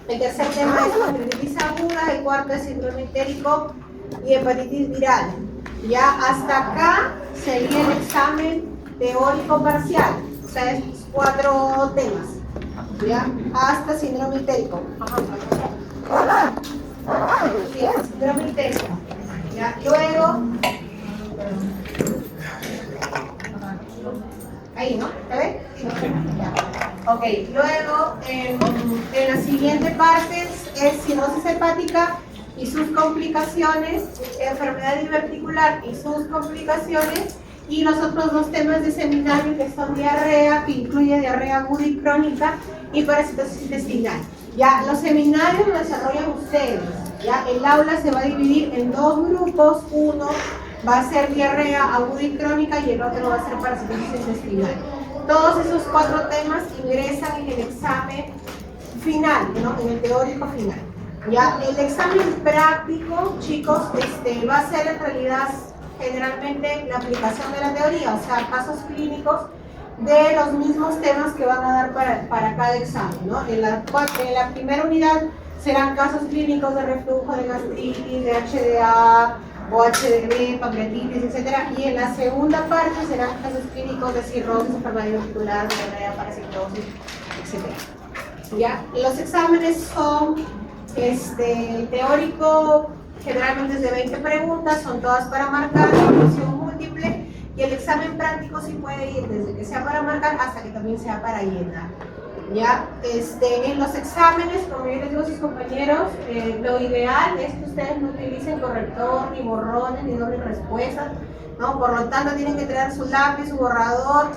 El tercer tema es conjuntivitis aguda, el cuarto es síndrome entérico y hepatitis viral. Ya hasta acá sería el examen teórico parcial, o sea, es 4 temas, ya, hasta síndrome entérico. Sí, síndrome entérico. Ya, luego, ahí, ¿no? ¿Te ves? Ya. Ok, luego en la siguiente parte es cirrosis hepática y sus complicaciones, enfermedad diverticular y sus complicaciones, y los otros 2 temas de seminario que son diarrea, que incluye diarrea aguda y crónica, y parasitosis intestinal. Ya, los seminarios los desarrollan ustedes. Ya, el aula se va a dividir en 2 grupos, uno va a ser diarrea aguda y crónica y el otro va a ser parasitosis intestinal. Todos esos 4 temas ingresan en el examen final, ¿no? En el teórico final. Ya, el examen práctico, chicos, va a ser en realidad generalmente la aplicación de la teoría, o sea, casos clínicos de los mismos temas que van a dar para cada examen, ¿no? En la primera unidad serán casos clínicos de reflujo, de gastritis, de HDA, o HDV, pancreatitis, etc. Y en la segunda parte serán casos clínicos de cirrosis, enfermedad vascular, diarrea, parasitosis, etc. ¿Ya? Los exámenes son teórico, generalmente es de 20 preguntas, son todas para marcar, opción múltiple, y el examen práctico sí puede ir desde que sea para marcar hasta que también sea para llenar. ¿Ya? En los exámenes, como yo les digo a sus compañeros, lo ideal es que ustedes no utilicen corrector, ni borrones, ni dobles respuestas, ¿no? Por lo tanto, tienen que traer su lápiz, su borrador,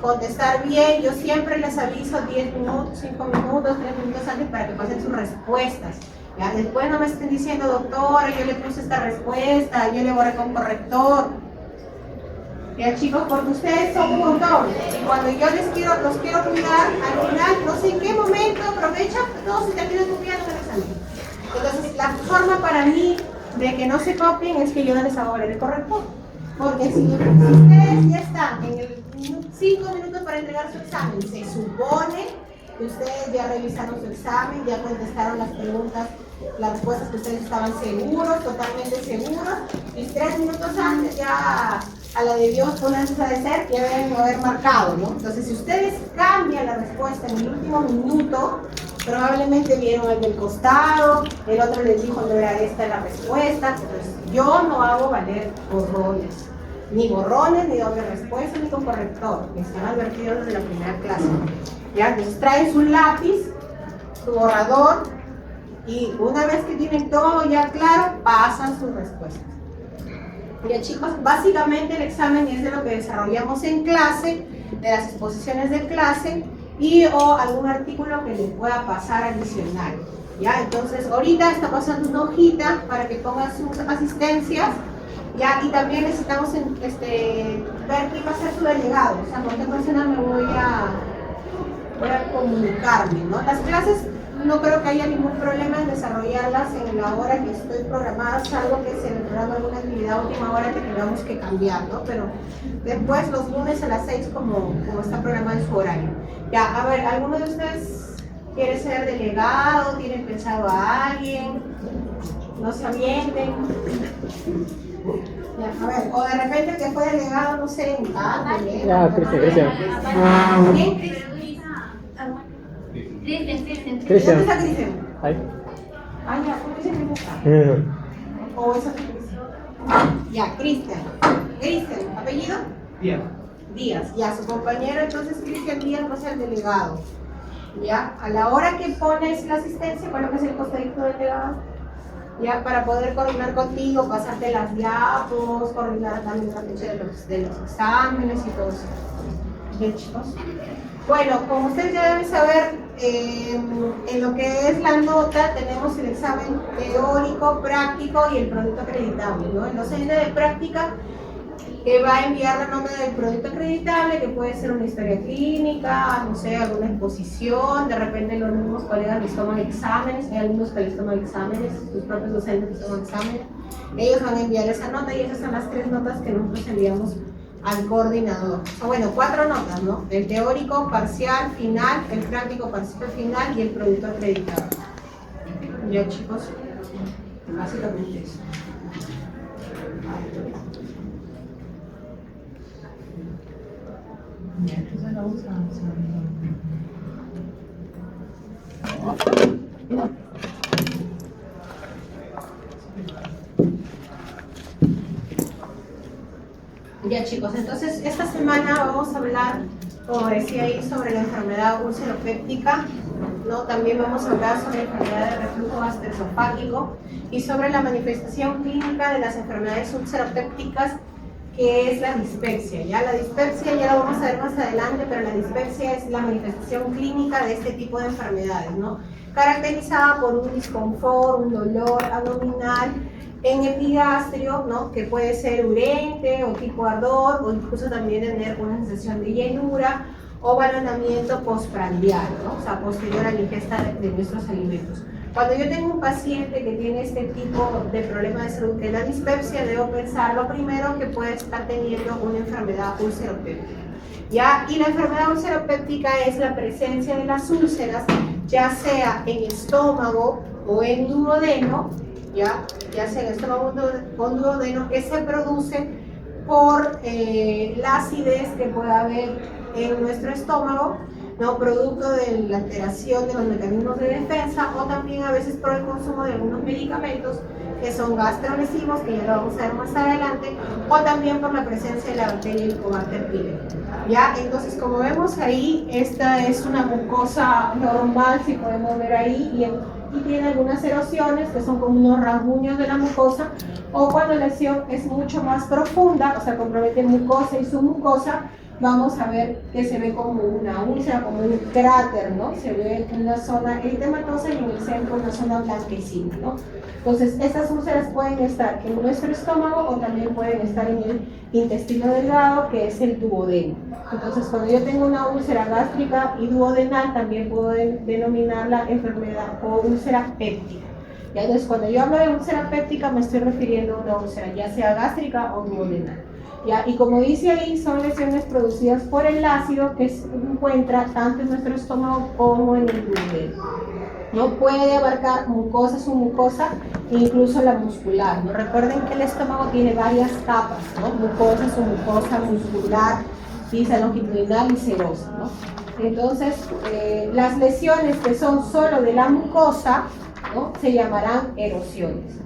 contestar bien. Yo siempre les aviso 10 minutos, 5 minutos, 3 minutos antes para que pasen sus respuestas. ¿Ya? Después no me estén diciendo, doctora, yo le puse esta respuesta, yo le borré con corrector. Ya, chicos, porque ustedes son un montón y cuando yo los quiero cuidar, al final, no sé en qué momento aprovechan, todos se terminan copiando el examen. Entonces, la forma para mí de que no se copien es que yo no les hago valer el corrector. Porque si ustedes ya están en el 5 minutos para entregar su examen, se supone que ustedes ya revisaron su examen, ya contestaron las preguntas, las respuestas que ustedes estaban seguros, totalmente seguros, y 3 minutos antes ya a la de Dios ponerse a ser, ya deben haber marcado, ¿no? Entonces, si ustedes cambian la respuesta en el último minuto, probablemente vieron el del costado, el otro les dijo no era esta la respuesta. Entonces, yo no hago valer borrones, ni doble respuesta, ni con corrector, que están advertidos desde la primera clase. ¿Ya? Entonces, traen su lápiz, su borrador, y una vez que tienen todo ya claro, pasan sus respuestas. Ya, chicos, básicamente el examen es de lo que desarrollamos en clase, de las exposiciones de clase y o algún artículo que les pueda pasar adicional. Ya, entonces ahorita está pasando una hojita para que pongan sus asistencias. Ya, y también necesitamos ver quién va a ser su delegado, o sea, con qué persona me voy a comunicarme, ¿no? Las clases no creo que haya ningún problema en desarrollarlas en la hora que estoy programada, salvo que se me programa alguna actividad a última hora que tengamos que cambiar, ¿no? Pero después los lunes a las 6 como está programado en su horario. Ya, a ver, ¿alguno de ustedes quiere ser delegado? ¿Tienen pensado a alguien? No se avienten. Ya, a ver, o de repente que fue delegado, no sé, en Ya, Cristian. ¿Quién? Cristian. ¿Dónde está Cristian? Ahí. Ah, ya, ¿por qué se me gusta? ¿O esa Cristian? Ya, Cristian. Cristian, ¿apellido? Díaz. Díaz, ya, su compañero, entonces Cristian Díaz va a ser el delegado. Ya, a la hora que pones la asistencia, ¿cuál es el costadito del delegado? Ya, para poder coordinar contigo, pasarte las diapos, coordinar también la fecha de los exámenes y todo eso. Bien, chicos. Bueno, como ustedes ya deben saber, en lo que es la nota tenemos el examen teórico, práctico y el producto acreditable, ¿no? En los índices de práctica que va a enviar la nota del producto acreditable, que puede ser una historia clínica, no sé, alguna exposición, de repente los mismos colegas les toman exámenes, hay alumnos que les toman exámenes, sus propios docentes les toman exámenes, ellos van a enviar esa nota y esas son las 3 notas que nosotros enviamos al coordinador. Bueno, 4 notas, ¿no? El teórico parcial final, el práctico parcial final y el producto acreditado. Ya, chicos, básicamente eso. Ya, entonces vamos a avanzar. Ya, chicos, entonces esta semana vamos a hablar, como decía ahí, sobre la enfermedad ulceropéptica, ¿no? También vamos a hablar sobre la enfermedad de reflujo gastroesofágico y sobre la manifestación clínica de las enfermedades ulceropépticas, que es la dispepsia. Ya la dispepsia ya lo vamos a ver más adelante, pero la dispepsia es la manifestación clínica de este tipo de enfermedades, ¿no? Caracterizada por un disconfort, un dolor abdominal en epigastrio, ¿no? Que puede ser urente o tipo ardor, o incluso también tener una sensación de llenura o balonamiento postprandial, ¿no? O sea, posterior a la ingesta de nuestros alimentos. Cuando yo tengo un paciente que tiene este tipo de problema de salud, que es la dispepsia, debo pensar lo primero que puede estar teniendo una enfermedad ulceropéptica. ¿Ya? Y la enfermedad ulceropéptica es la presencia de las úlceras, ya sea en estómago o en duodeno, ya sea en estómago o en duodeno, que se produce por la acidez que puede haber en nuestro estómago, ¿no? Producto de la alteración de los mecanismos de defensa, o también a veces por el consumo de algunos medicamentos que son gastrolesivos, que ya lo vamos a ver más adelante, o también por la presencia de la bacteria Helicobacter pylori. ¿Ya? Entonces, como vemos ahí, esta es una mucosa normal, si podemos ver ahí, y tiene algunas erosiones que son como unos rasguños de la mucosa, o cuando la lesión es mucho más profunda, o sea, compromete mucosa y submucosa, vamos a ver que se ve como una úlcera, como un cráter, ¿no? Se ve una zona eritematosa y en el centro una zona blanquecina, ¿no? Entonces, estas úlceras pueden estar en nuestro estómago o también pueden estar en el intestino delgado, que es el duodeno. Entonces, cuando yo tengo una úlcera gástrica y duodenal, también puedo denominarla enfermedad o úlcera péptica. ¿Ya? Entonces, cuando yo hablo de úlcera péptica, me estoy refiriendo a una úlcera, ya sea gástrica o duodenal. ¿Ya? Y como dice ahí, son lesiones producidas por el ácido que se encuentra tanto en nuestro estómago como en el duodeno. No puede abarcar mucosa, submucosa e incluso la muscular, ¿no? Recuerden que el estómago tiene varias capas, ¿no? Mucosa, submucosa, muscular, lisa longitudinal y serosa, ¿no? Entonces, las lesiones que son solo de la mucosa, ¿no? Se llamarán erosiones.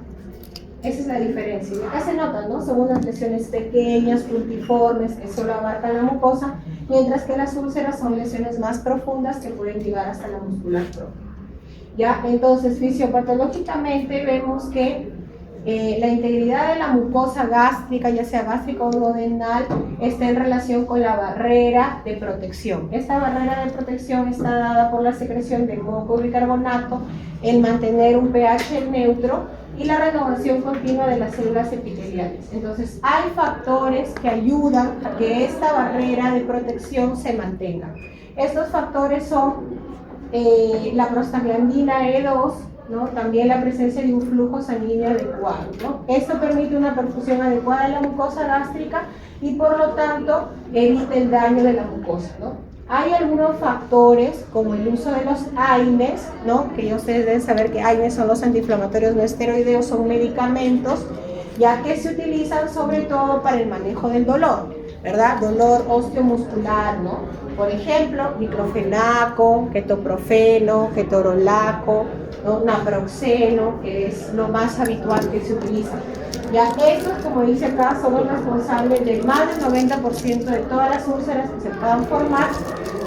Esa es la diferencia. Y acá se nota, ¿no? Son unas lesiones pequeñas, puntiformes, que solo abarcan la mucosa, mientras que las úlceras son lesiones más profundas que pueden llegar hasta la muscular propia. ¿Ya? Entonces, fisiopatológicamente vemos que la integridad de la mucosa gástrica, ya sea gástrica o duodenal, está en relación con la barrera de protección. Esta barrera de protección está dada por la secreción de moco y bicarbonato, el mantener un pH neutro y la renovación continua de las células epiteliales. Entonces, hay factores que ayudan a que esta barrera de protección se mantenga. Estos factores son la prostaglandina E2, ¿no? También la presencia de un flujo sanguíneo adecuado, ¿no? Esto permite una perfusión adecuada de la mucosa gástrica y por lo tanto evita el daño de la mucosa, ¿no? Hay algunos factores como el uso de los AINES, ¿no? Que ya ustedes deben saber que AINES son los antiinflamatorios no esteroideos, son medicamentos ya que se utilizan sobre todo para el manejo del dolor, ¿verdad? Dolor osteomuscular, ¿no? Por ejemplo, diclofenaco, ketoprofeno, ketorolaco, ¿no? Naproxeno, que es lo más habitual que se utiliza. Ya estos, como dice acá, son los responsables de más del 90% de todas las úlceras que se puedan formar,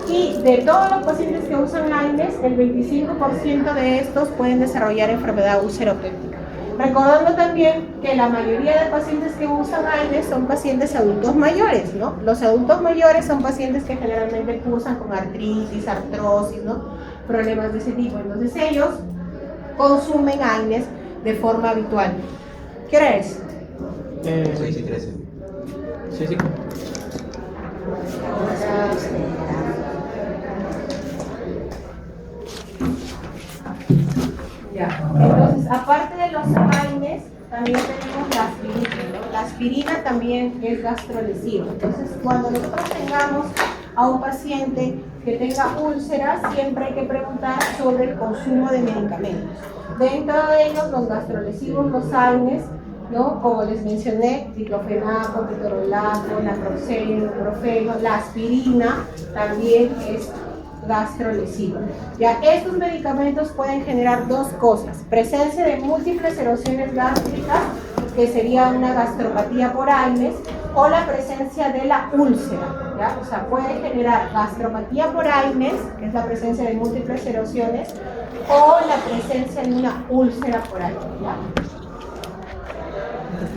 y de todos los pacientes que usan AINES, el 25% de estos pueden desarrollar enfermedad ulceropéptica. Recordando también que la mayoría de pacientes que usan AINES son pacientes adultos mayores, ¿no? Los adultos mayores son pacientes que generalmente cursan con artritis, artrosis, ¿no? Problemas de ese tipo. Entonces ellos consumen AINES de forma habitual. ¿Qué hora es? 6:13. Sí, sí. Ya. Entonces, aparte de los AINES, también tenemos la aspirina, ¿no? La aspirina también es gastrolesiva. Entonces, cuando nosotros tengamos a un paciente que tenga úlceras, siempre hay que preguntar sobre el consumo de medicamentos. Dentro de ellos, los gastrolesivos, los AINES, ¿no? Como les mencioné, diclofenaco, ketorolaco, naproxeno, ibuprofeno, la aspirina también es gastrolesivo. Ya estos medicamentos pueden generar dos cosas: presencia de múltiples erosiones gástricas, que sería una gastropatía por AINES, o la presencia de la úlcera, ¿ya? O sea, puede generar gastropatía por AINES, que es la presencia de múltiples erosiones, o la presencia de una úlcera por AINES, ¿ya?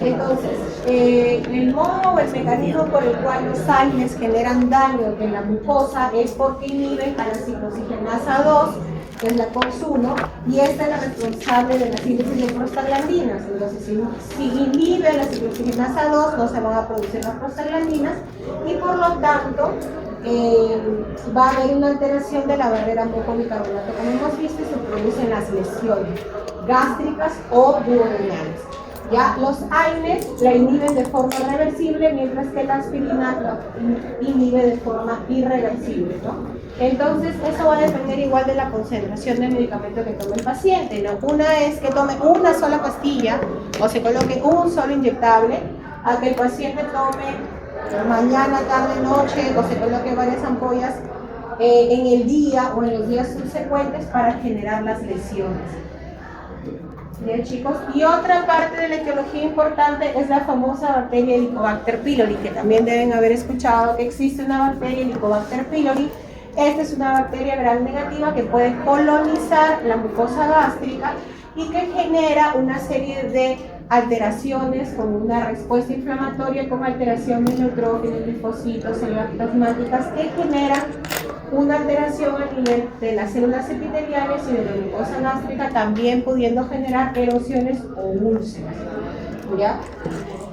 Entonces, el modo o el mecanismo por el cual los AINES generan daño en la mucosa es porque inhiben a la ciclooxigenasa 2, que es la COX-1, y esta es la responsable de la síntesis de prostaglandinas. Entonces, si inhibe la ciclooxigenasa 2, no se van a producir las prostaglandinas, y por lo tanto, va a haber una alteración de la barrera mucobicarbonato, como hemos visto, y se producen las lesiones gástricas o duodenales. Ya los AINES la inhiben de forma reversible, mientras que la aspirina la inhibe de forma irreversible, ¿no? Entonces, eso va a depender igual de la concentración del medicamento que tome el paciente, ¿no? Una es que tome una sola pastilla o se coloque un solo inyectable, a que el paciente tome mañana, tarde, noche, o se coloque varias ampollas en el día o en los días subsecuentes para generar las lesiones. Bien, chicos, y otra parte de la etiología importante es la famosa bacteria Helicobacter pylori, que también deben haber escuchado que existe una bacteria Helicobacter pylori. Esta es una bacteria gram negativa que puede colonizar la mucosa gástrica y que genera una serie de alteraciones con una respuesta inflamatoria, con alteración de neutrófilos, linfocitos, células plasmáticas, que generan una alteración a nivel de las células epiteliales y de la mucosa gástrica, también pudiendo generar erosiones o úlceras, ¿ya?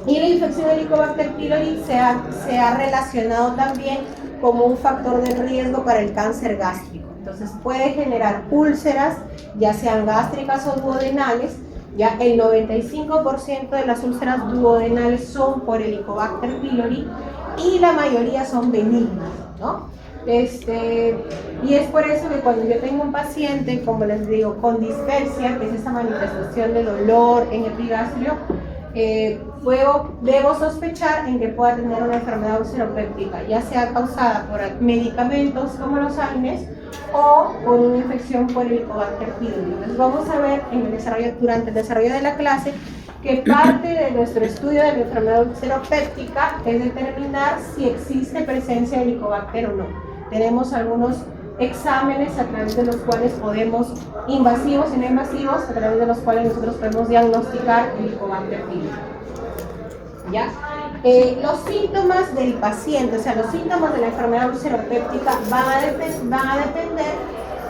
Y la infección de Helicobacter pylori se ha relacionado también como un factor de riesgo para el cáncer gástrico. Entonces puede generar úlceras, ya sean gástricas o duodenales. Ya el 95% de las úlceras duodenales son por Helicobacter pylori y la mayoría son benignas, ¿no? Y es por eso que cuando yo tengo un paciente, como les digo, con dispepsia, que es esa manifestación de dolor en epigastrio, debo sospechar en que pueda tener una enfermedad ulceropéptica, ya sea causada por medicamentos como los AINES o por una infección por Helicobacter pylori. Entonces vamos a ver durante el desarrollo de la clase que parte de nuestro estudio de la enfermedad ulceropéptica es determinar si existe presencia de Helicobacter o no. Tenemos algunos exámenes a través de los cuales invasivos y no invasivos, a través de los cuales nosotros podemos diagnosticar Helicobacter pylori. ¿Ya? Los síntomas del paciente, o sea, los síntomas de la enfermedad ulceropéptica van a depender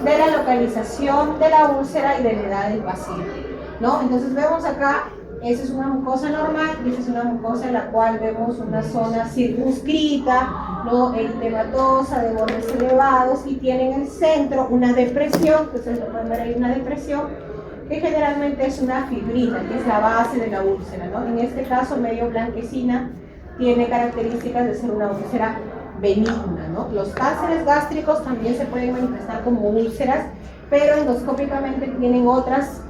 de la localización de la úlcera y de la edad del paciente, ¿no? Entonces vemos acá, esa es una mucosa normal y esa es una mucosa en la cual vemos una zona circunscrita, ¿no? Eritematosa, de bordes elevados, y tiene en el centro una depresión, que ustedes lo pueden ver ahí, una depresión, que generalmente es una fibrina, que es la base de la úlcera, ¿no? En este caso, medio blanquecina, tiene características de ser una úlcera benigna, ¿no? Los cánceres gástricos también se pueden manifestar como úlceras, pero endoscópicamente tienen otras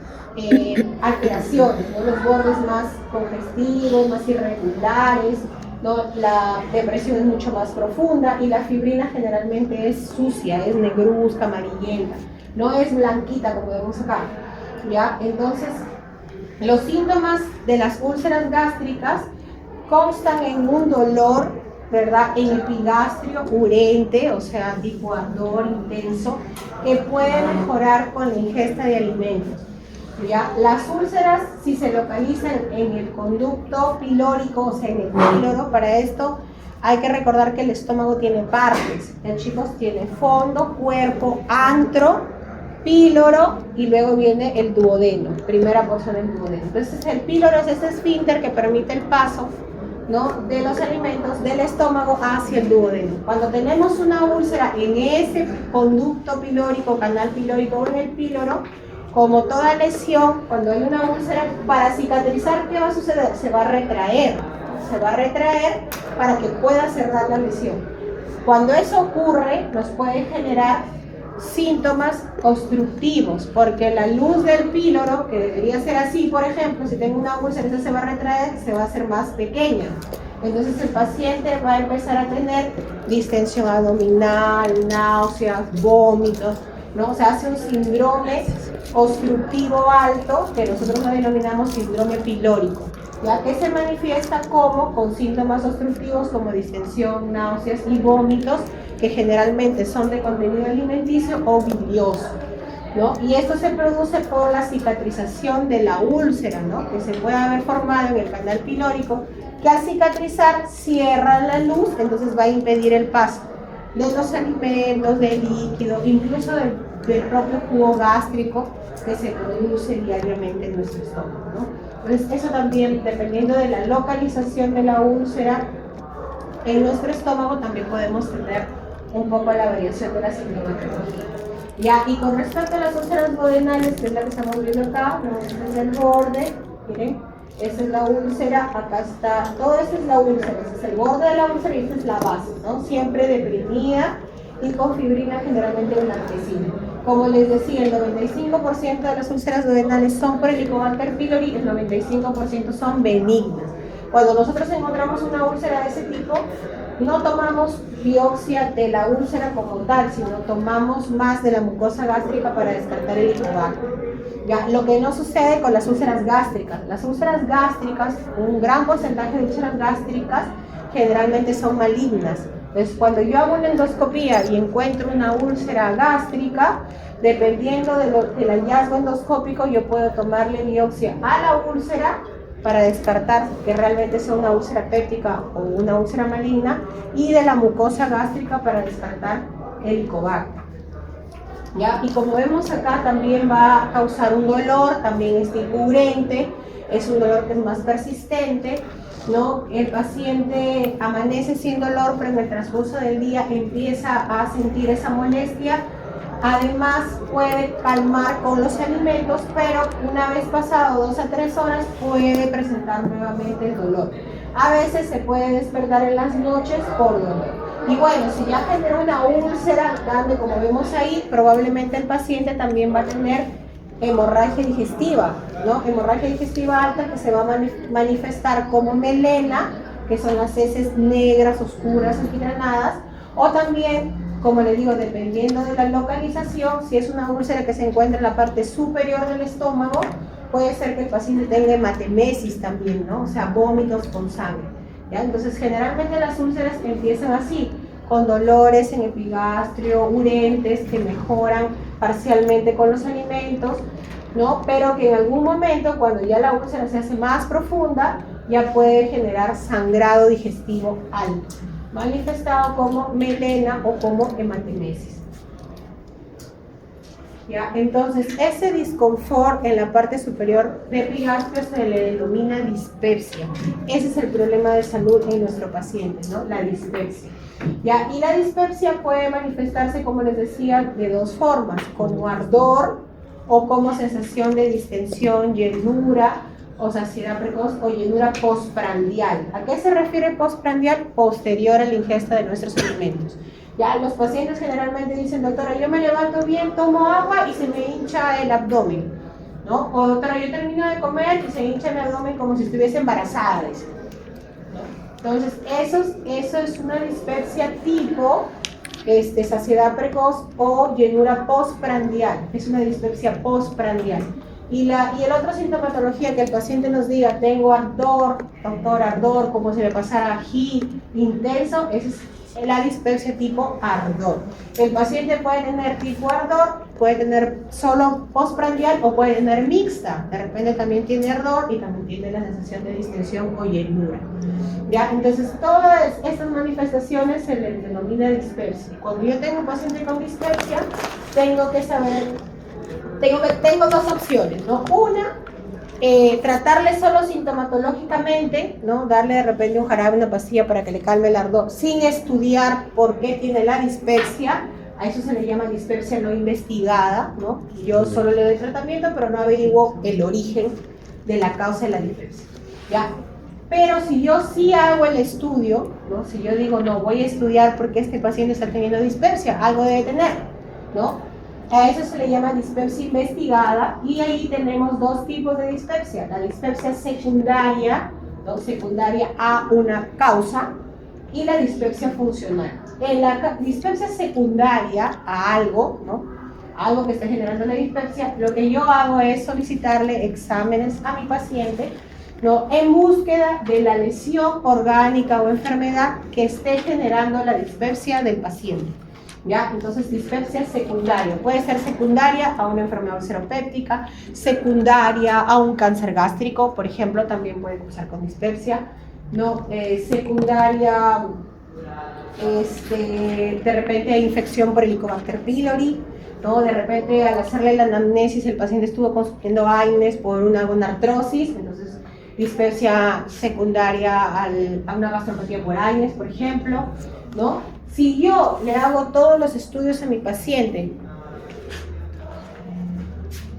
alteraciones, ¿no? Los bordes más congestivos, más irregulares, ¿no? La depresión es mucho más profunda y la fibrina generalmente es sucia, es negruzca, amarillenta, no es blanquita como vemos acá, ¿ya? Entonces, los síntomas de las úlceras gástricas constan en un dolor, ¿verdad?, en epigastrio urente, o sea, tipo ardor intenso, que puede mejorar con la ingesta de alimentos. ¿Ya? Las úlceras, si se localizan en el conducto pilórico, o sea, en el píloro, para esto hay que recordar que el estómago tiene partes, ¿ya, chicos? Tiene fondo, cuerpo, antro, píloro, y luego viene el duodeno, primera porción del duodeno. Entonces el píloro es ese esfínter que permite el paso, ¿no?, de los alimentos del estómago hacia el duodeno. Cuando tenemos una úlcera en ese conducto pilórico, canal pilórico o en el píloro, como toda lesión, cuando hay una úlcera, para cicatrizar, ¿qué va a suceder? Se va a retraer para que pueda cerrar la lesión. Cuando eso ocurre, nos puede generar síntomas obstructivos, porque la luz del píloro, que debería ser así, por ejemplo, si tengo una úlcera, esa se va a retraer, se va a hacer más pequeña. Entonces el paciente va a empezar a tener distensión abdominal, náuseas, vómitos, ¿no? Se hace un síndrome obstructivo alto, que nosotros lo denominamos síndrome pilórico, ya que se manifiesta como con síntomas obstructivos como distensión, náuseas y vómitos, que generalmente son de contenido alimenticio o bilioso, ¿no? Y esto se produce por la cicatrización de la úlcera, ¿no? Que se puede haber formado en el canal pilórico, que al cicatrizar cierra la luz, entonces va a impedir el paso de los alimentos, del líquido, incluso del propio jugo gástrico que se produce diariamente en nuestro estómago, ¿no? Entonces eso también, dependiendo de la localización de la úlcera en nuestro estómago, también podemos tener un poco la variación de la sintomatología. Ya, y con respecto a las úlceras duodenales, que es la que estamos viendo acá, vamos a el borde, miren, esa es la úlcera, acá está, todo esto es la úlcera, ese es el borde de la úlcera y esta es la base, ¿no? Siempre deprimida y con fibrina generalmente blanquecina. Como les decía, el 95% de las úlceras duodenales son por Helicobacter pylori, el 95% son benignas. Cuando nosotros encontramos una úlcera de ese tipo, no tomamos biopsia de la úlcera como tal, sino tomamos más de la mucosa gástrica para descartar el Helicobacter. Ya, lo que no sucede con las úlceras gástricas. Las úlceras gástricas, un gran porcentaje de úlceras gástricas generalmente son malignas. Entonces, cuando yo hago una endoscopía y encuentro una úlcera gástrica, dependiendo del hallazgo endoscópico, yo puedo tomarle biopsia a la úlcera para descartar que realmente sea una úlcera péptica o una úlcera maligna, y de la mucosa gástrica para descartar el Helicobacter. ¿Ya? Y como vemos acá, también va a causar un dolor, también es diurente, es un dolor que es más persistente, ¿no? El paciente amanece sin dolor, pero en el transcurso del día empieza a sentir esa molestia. Además puede calmar con los alimentos, pero una vez pasado 2 a 3 horas puede presentar nuevamente el dolor. A veces se puede despertar en las noches por dolor. Y bueno, si ya generó una úlcera grande, como vemos ahí, probablemente el paciente también va a tener hemorragia digestiva, ¿no? Hemorragia digestiva alta, que se va a manifestar como melena, que son las heces negras, oscuras, amigranadas, o también, como les digo, dependiendo de la localización, si es una úlcera que se encuentra en la parte superior del estómago, puede ser que el paciente tenga hematemesis también, ¿no? O sea, vómitos con sangre, ¿ya? Entonces, generalmente las úlceras empiezan así, con dolores en epigastrio, urentes que mejoran parcialmente con los alimentos, ¿no? Pero que en algún momento, cuando ya la úlcera se hace más profunda, ya puede generar sangrado digestivo alto, manifestado como melena o como hematemesis. ¿Ya? Entonces, ese disconfort en la parte superior de epigastrio se le denomina dispepsia. Ese es el problema de salud en nuestro paciente, ¿no? La dispepsia. ¿Ya? Y la dispepsia puede manifestarse, como les decía, de dos formas: como ardor o como sensación de distensión, llenura o saciedad precoz o llenura postprandial. ¿A qué se refiere postprandial? Posterior a la ingesta de nuestros alimentos. Ya, los pacientes generalmente dicen: doctora, yo me levanto bien, tomo agua y se me hincha el abdomen, ¿no? O doctora, yo termino de comer y se hincha el abdomen como si estuviese embarazada, ¿no? Entonces, eso es una dispepsia tipo saciedad precoz o llenura postprandial. Es una dispepsia postprandial. Y la otra sintomatología, que el paciente nos diga: tengo ardor, doctor, ardor, como si me pasara ají intenso, esa es la dispepsia tipo ardor. El paciente puede tener tipo ardor, puede tener solo postprandial o puede tener mixta. De repente también tiene ardor y también tiene la sensación de distensión o llenura. ¿Ya? Entonces, todas estas manifestaciones se les denomina dispepsia. Cuando yo tengo un paciente con dispepsia, tengo que saber, tengo dos opciones, ¿no? Una, tratarle solo sintomatológicamente, ¿no? Darle de repente un jarabe, una pastilla para que le calme el ardor, sin estudiar por qué tiene la dispepsia. A eso se le llama dispepsia no investigada, ¿no? Yo solo le doy tratamiento, pero no averiguo el origen de la causa de la dispepsia, ¿ya? Pero si yo sí hago el estudio, ¿no? Si yo digo, no, voy a estudiar porque este paciente está teniendo dispepsia, algo debe tener, ¿no? A eso se le llama dispepsia investigada, y ahí tenemos dos tipos de dispepsia: la dispepsia secundaria, ¿no? Secundaria a una causa, y la dispepsia funcional. En la dispepsia secundaria a algo, ¿no? Algo que está generando la dispepsia, lo que yo hago es solicitarle exámenes a mi paciente, ¿no? En búsqueda de la lesión orgánica o enfermedad que esté generando la dispepsia del paciente. ¿Ya? Entonces, dispepsia secundaria puede ser secundaria a una enfermedad ulceropéptica, secundaria a un cáncer gástrico, por ejemplo, también puede cursar con dispepsia, ¿no? Secundaria de repente a infección por Helicobacter pylori, ¿no? De repente al hacerle la anamnesis el paciente estuvo consumiendo AINES por alguna artrosis, entonces dispepsia secundaria a una gastropatía por AINES, por ejemplo, ¿no? Si yo le hago todos los estudios a mi paciente.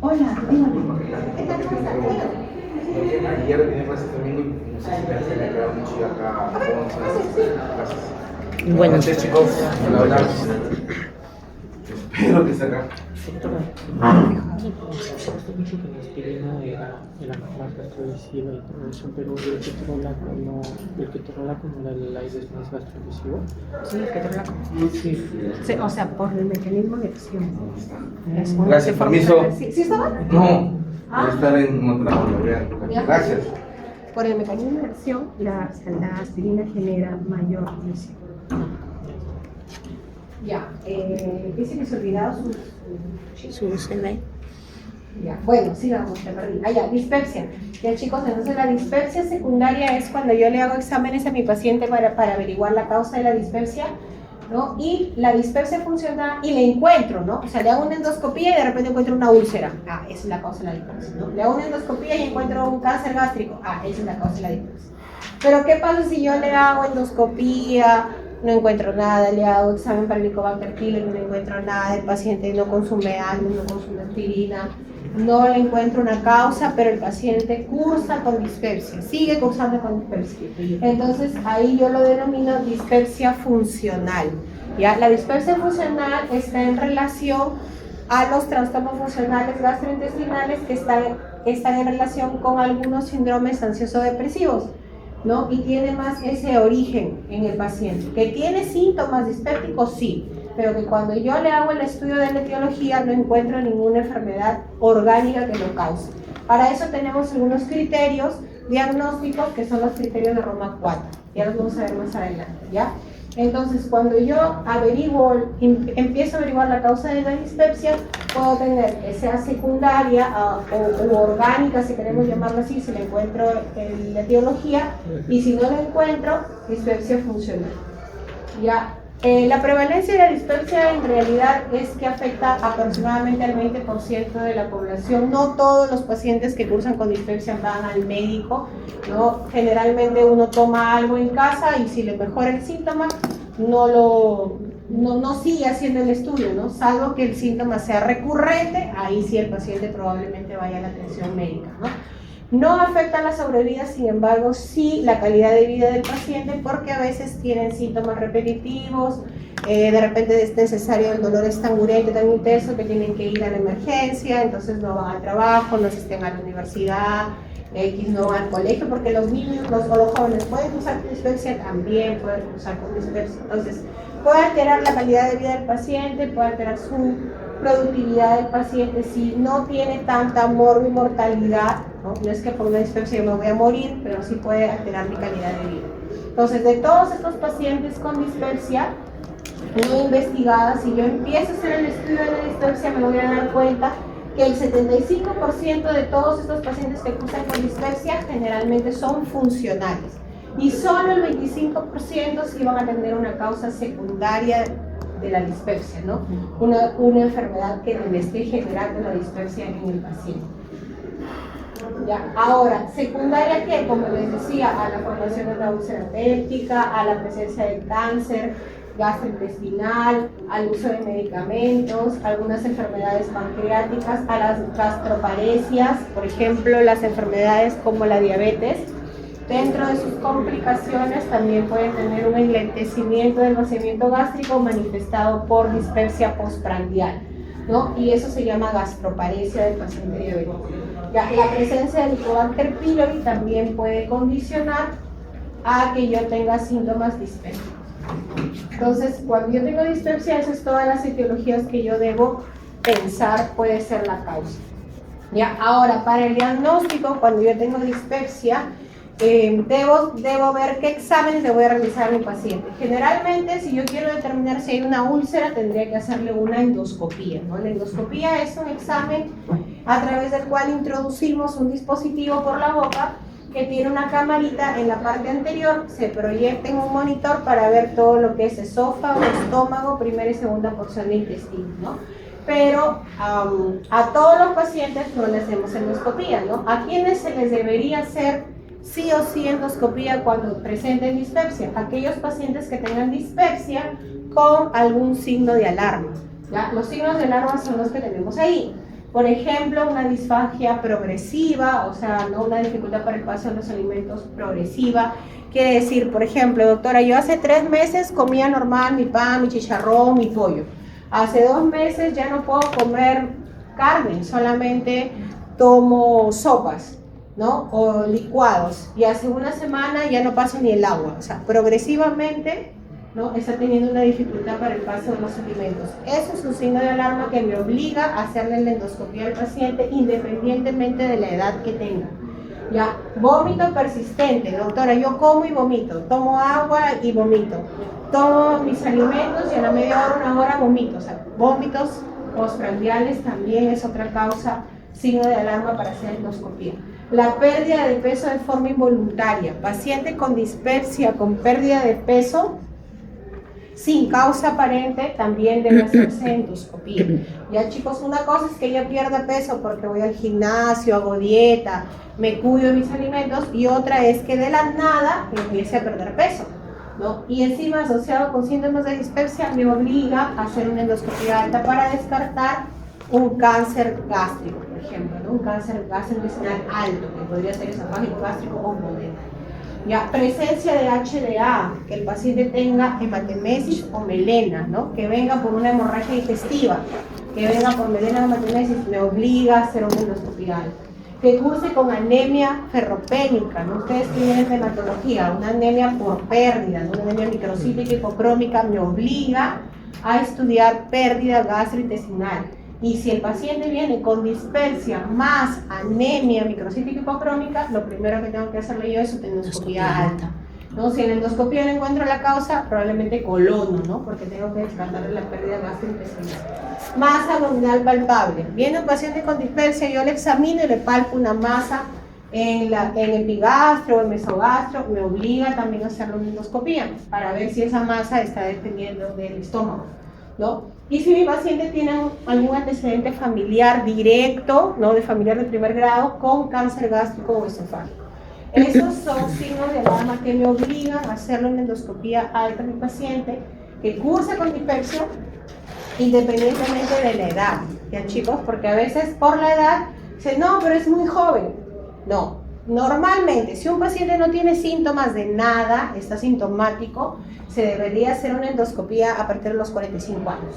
Hola, dígame. ¿Qué tal? ¿Cómo está? Ayer tenía clases domingo y no sé si se le ha quedado mucho acá. Gracias. Buenas noches, chicos. Hola. Espero que se acá. Usted dijo que la aspirina era más gastrolesiva y todo eso, pero el ketorolaco no era el AIDES más gastrolesivo. Sí, el ketorolaco. Sí. Sí, o sea, por el mecanismo de acción. Gracias, permiso. ¿Sí estaba? No, debe estar en otra hora. Gracias. Por el mecanismo de acción, la aspirina genera mayor lesión. Ya, dice que se olvidado su CV. Ya, bueno, sigamos, te perdí. Ya, dispepsia. Ya, chicos, entonces la dispepsia secundaria es cuando yo le hago exámenes a mi paciente para averiguar la causa de la dispepsia, ¿no? Y la dispepsia funcional, y le encuentro, ¿no? O sea, le hago una endoscopía y de repente encuentro una úlcera. Esa es la causa de la dispepsia, ¿no? Le hago una endoscopía y encuentro un cáncer gástrico. Esa es la causa de la dispepsia. Pero ¿qué pasa si yo le hago endoscopía, no encuentro nada, le hago examen para Helicobacter pylori, no encuentro nada, el paciente no consume algo, no consume aspirina, no le encuentro una causa, pero el paciente cursa con dispepsia, sigue cursando con dispepsia? Entonces ahí yo lo denomino dispepsia funcional. ¿Ya? La dispepsia funcional está en relación a los trastornos funcionales gastrointestinales que están en relación con algunos síndromes ansioso-depresivos, ¿no? Y tiene más ese origen en el paciente. ¿Que tiene síntomas dispépticos? Sí, pero que cuando yo le hago el estudio de la etiología no encuentro ninguna enfermedad orgánica que lo cause. Para eso tenemos algunos criterios diagnósticos que son los criterios de Roma 4. Ya los vamos a ver más adelante, ¿ya? Entonces, cuando yo empiezo a averiguar la causa de la dispepsia, puedo tener que sea secundaria o orgánica, si queremos llamarlo así, si le encuentro la etiología, y si no la encuentro, dispepsia funcional. ¿Ya? La prevalencia de la dispepsia en realidad es que afecta aproximadamente al 20% de la población. No todos los pacientes que cursan con dispepsia van al médico, ¿no? Generalmente uno toma algo en casa y si le mejora el síntoma, no sigue haciendo el estudio, ¿no? Salvo que el síntoma sea recurrente, ahí sí el paciente probablemente vaya a la atención médica, ¿no? No afecta la sobrevida, sin embargo, sí la calidad de vida del paciente, porque a veces tienen síntomas repetitivos, de repente es necesario, el dolor es tan urgente, tan intenso que tienen que ir a la emergencia, entonces no van al trabajo, no asisten a la universidad, no van al colegio, porque los niños o los jóvenes pueden cursar con dispepsia, también pueden cursar con dispepsia. Entonces, puede alterar la calidad de vida del paciente, puede alterar su productividad del paciente si no tiene tanta mortalidad, ¿no? No es que por una dispepsia yo me voy a morir, pero sí puede alterar mi calidad de vida. Entonces, de todos estos pacientes con dispepsia no investigada, si yo empiezo a hacer el estudio de la dispepsia, me voy a dar cuenta que el 75% de todos estos pacientes que cursan con dispepsia generalmente son funcionales, y solo el 25% sí van a tener una causa secundaria de la dispepsia, ¿no? Una enfermedad que le esté generando la dispepsia en el paciente. Ya. Ahora, secundaria que, como les decía, a la formación de la úlcera péptica, a la presencia de cáncer gastrointestinal, al uso de medicamentos, algunas enfermedades pancreáticas, a las gastroparesias, por ejemplo, las enfermedades como la diabetes, Dentro de sus complicaciones también pueden tener un enlentecimiento del vaciamiento gástrico manifestado por dispepsia postprandial, ¿no? Y eso se llama gastroparesia del paciente diabético. Ya, la presencia del Helicobacter pylori también puede condicionar a que yo tenga síntomas dispépticos. Entonces, cuando yo tengo dispepsia, esas son todas las etiologías que yo debo pensar puede ser la causa. Ya, ahora, para el diagnóstico, cuando yo tengo dispepsia, debo ver qué exámenes le voy a realizar a mi paciente. Generalmente, si yo quiero determinar si hay una úlcera, tendría que hacerle una endoscopía, ¿no? La endoscopía es un examen a través del cual introducimos un dispositivo por la boca que tiene una camarita en la parte anterior, se proyecta en un monitor para ver todo lo que es esófago, estómago, primera y segunda porción de intestino, ¿no? Pero a todos los pacientes no les hacemos endoscopía, ¿no? ¿A quiénes se les debería hacer sí o sí endoscopía cuando presenten dispepsia? Aquellos pacientes que tengan dispepsia con algún signo de alarma, ¿ya? Los signos de alarma son los que tenemos ahí. Por ejemplo, una disfagia progresiva, o sea, no una dificultad para el paso de los alimentos progresiva. Quiere decir, por ejemplo, doctora, yo hace 3 meses comía normal mi pan, mi chicharrón, mi pollo. Hace 2 meses ya no puedo comer carne, solamente tomo sopas, ¿no? O licuados. Y hace 1 semana ya no paso ni el agua. O sea, progresivamente, ¿no? Está teniendo una dificultad para el paso de los alimentos. Eso es un signo de alarma que me obliga a hacerle la endoscopia al paciente independientemente de la edad que tenga. Ya, vómito persistente, doctora, yo como y vomito, tomo agua y vomito, tomo mis alimentos y a la media hora, 1 hora vomito. O sea, vómitos postprandiales también es otra causa, signo de alarma para hacer endoscopia. La pérdida de peso de forma involuntaria, paciente con dispepsia, con pérdida de peso, sin causa aparente, también debe hacerse endoscopía. Ya, chicos, una cosa es que yo pierda peso porque voy al gimnasio, hago dieta, me cuido de mis alimentos, y otra es que de la nada empiece a perder peso, ¿no? Y encima, asociado con síntomas de dispepsia, me obliga a hacer una endoscopia alta para descartar un cáncer gástrico, por ejemplo, ¿no? Un cáncer gastrointestinal alto, que podría ser esofágico gástrico o moderno. Ya, presencia de HDA, que el paciente tenga hematemesis o melena, ¿no? Que venga por una hemorragia digestiva, que venga por melena o hematemesis, me obliga a hacer una endoscopia alta. Que curse con anemia ferropénica, ¿no? Ustedes tienen hematología, una anemia por pérdida, ¿no? Una anemia microcítica hipocrómica, me obliga a estudiar pérdida gastrointestinal. Y si el paciente viene con dispepsia más anemia microcítica hipocrómica, lo primero que tengo que hacerle yo es una endoscopia alta, ¿no? Si en la endoscopia no encuentro la causa, probablemente colono, ¿no? Porque tengo que descartarle la pérdida gastrointestinal. Masa abdominal palpable. Viene un paciente con dispepsia, yo le examino y le palpo una masa en epigastro o en mesogastro, me obliga también a hacerle una endoscopia para ver si esa masa está dependiendo del estómago, ¿no? Y si mi paciente tiene algún antecedente familiar directo, ¿no? De familiar de primer grado con cáncer gástrico o esofágico. Esos son signos de alarma que me obligan a hacerle una endoscopia alta a mi paciente que cursa con dispepsia independientemente de la edad, ¿ya, chicos? Porque a veces por la edad dicen, no, pero es muy joven. No, normalmente si un paciente no tiene síntomas de nada, está sintomático, se debería hacer una endoscopia a partir de los 45 años.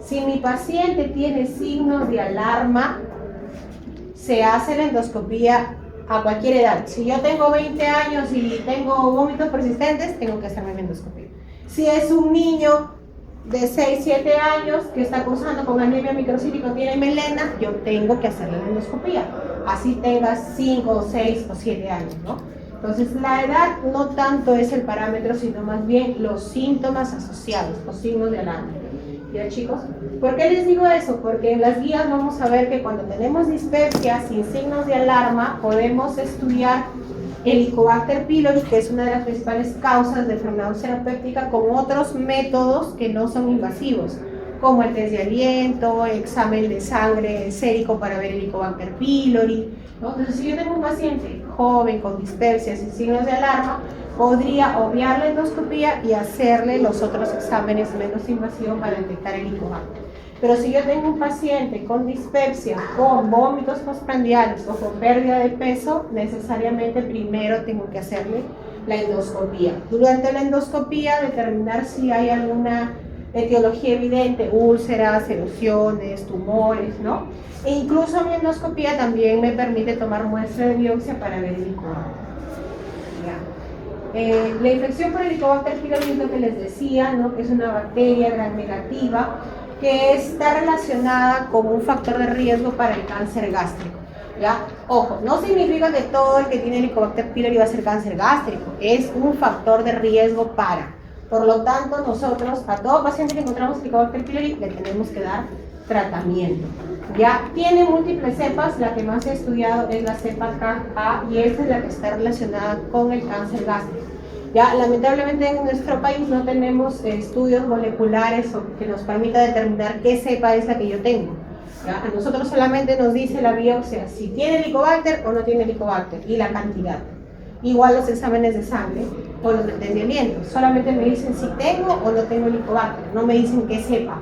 Si mi paciente tiene signos de alarma, se hace la endoscopia a cualquier edad. Si yo tengo 20 años y tengo vómitos persistentes, tengo que hacerme la endoscopia. Si es un niño de 6, 7 años que está cursando con anemia microcítica, tiene melena, yo tengo que hacerle la endoscopia. Así tenga 5, 6 o 7 años, ¿no? Entonces, la edad no tanto es el parámetro, sino más bien los síntomas asociados, los signos de alarma. ¿Ya, chicos? ¿Por qué les digo eso? Porque en las guías vamos a ver que cuando tenemos dispepsia sin signos de alarma, podemos estudiar el Helicobacter pylori, que es una de las principales causas de enfermedad úlcera péptica, con otros métodos que no son invasivos, como el test de aliento, examen de sangre sérico para ver el Helicobacter pylori, ¿no? Entonces, si yo tengo un paciente joven con dispepsia sin signos de alarma, podría obviar la endoscopia y hacerle los otros exámenes menos invasivos para detectar el Helicobacter. Pero si yo tengo un paciente con dispepsia, con vómitos postprandiales o con pérdida de peso, necesariamente primero tengo que hacerle la endoscopía. Durante la endoscopía determinar si hay alguna etiología evidente, úlceras, erosiones, tumores, ¿no? E incluso mi endoscopía también me permite tomar muestra de biopsia para ver el Helicobacter. La infección por Helicobacter pylori es lo que les decía, ¿no? Que es una bacteria gram negativa que está relacionada con un factor de riesgo para el cáncer gástrico. ¿Ya? Ojo, no significa que todo el que tiene Helicobacter pylori va a ser cáncer gástrico, es un factor de riesgo para. Por lo tanto, nosotros a todo paciente que encontramos Helicobacter pylori le tenemos que dar tratamiento. Ya tiene múltiples cepas, la que más he estudiado es la cepa KA y esta es la que está relacionada con el cáncer gástrico. Ya, lamentablemente en nuestro país no tenemos estudios moleculares que nos permita determinar qué cepa es la que yo tengo. ¿Ya? A nosotros solamente nos dice la biopsia si tiene Helicobacter o no tiene Helicobacter y la cantidad. Igual los exámenes de sangre o los de test de aliento. Solamente me dicen si tengo o no tengo Helicobacter, no me dicen qué cepa,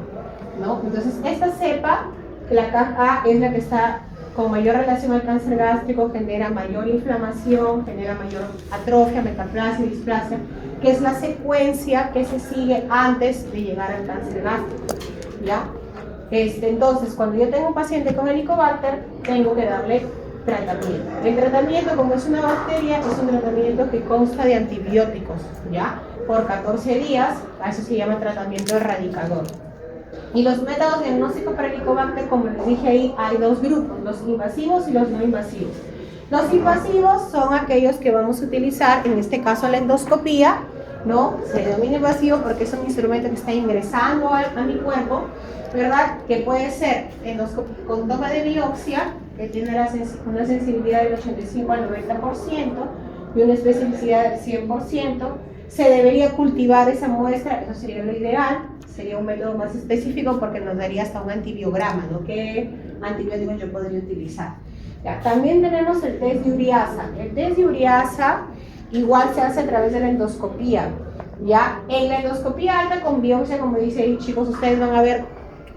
¿no? Entonces esta cepa, la KA, es la que está con mayor relación al cáncer gástrico, genera mayor inflamación, genera mayor atrofia, metaplasia, displasia, que es la secuencia que se sigue antes de llegar al cáncer gástrico, ¿ya? Entonces, cuando yo tengo un paciente con Helicobacter, tengo que darle tratamiento. El tratamiento, como es una bacteria, es un tratamiento que consta de antibióticos, ¿ya? Por 14 días, a eso se llama tratamiento erradicador. Y los métodos diagnósticos para Helicobacter, como les dije ahí, hay dos grupos, los invasivos y los no invasivos. Los invasivos son aquellos que vamos a utilizar, en este caso la endoscopía, ¿no? Se denomina invasivo porque es un instrumento que está ingresando a mi cuerpo, ¿verdad? Que puede ser con toma de biopsia, que tiene una sensibilidad del 85 al 90% y una especificidad del 100%. Se debería cultivar esa muestra, eso sería lo ideal. Sería un método más específico porque nos daría hasta un antibiograma, ¿no? ¿Qué antibióticos yo podría utilizar? Ya, también tenemos el test de ureasa. El test de ureasa igual se hace a través de la endoscopía. ¿Ya? En la endoscopía alta con biopsia, como dice ahí, chicos, ustedes van a ver,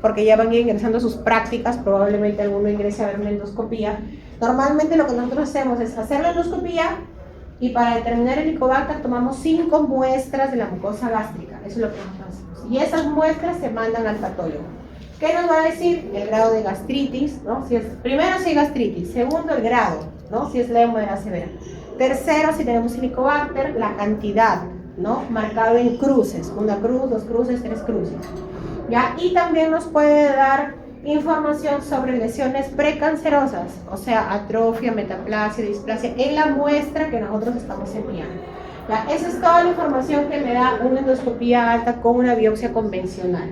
porque ya van ingresando a sus prácticas, probablemente alguno ingrese a ver una endoscopía. Normalmente lo que nosotros hacemos es hacer la endoscopía y para determinar el Helicobacter tomamos 5 muestras de la mucosa gástrica. Eso es lo que nosotros hacemos. Y esas muestras se mandan al patólogo. ¿Qué nos va a decir? El grado de gastritis, ¿no? Primero si hay gastritis, segundo el grado, ¿no? Si es leve, moderada, severa. Tercero, si tenemos Helicobacter, la cantidad, ¿no? Marcado en cruces, 1 cruz, 2 cruces, 3 cruces. ¿Ya? Y también nos puede dar información sobre lesiones precancerosas, o sea, atrofia, metaplasia, displasia, en la muestra que nosotros estamos enviando. ¿Ya? Esa es toda la información que me da una endoscopía alta con una biopsia convencional.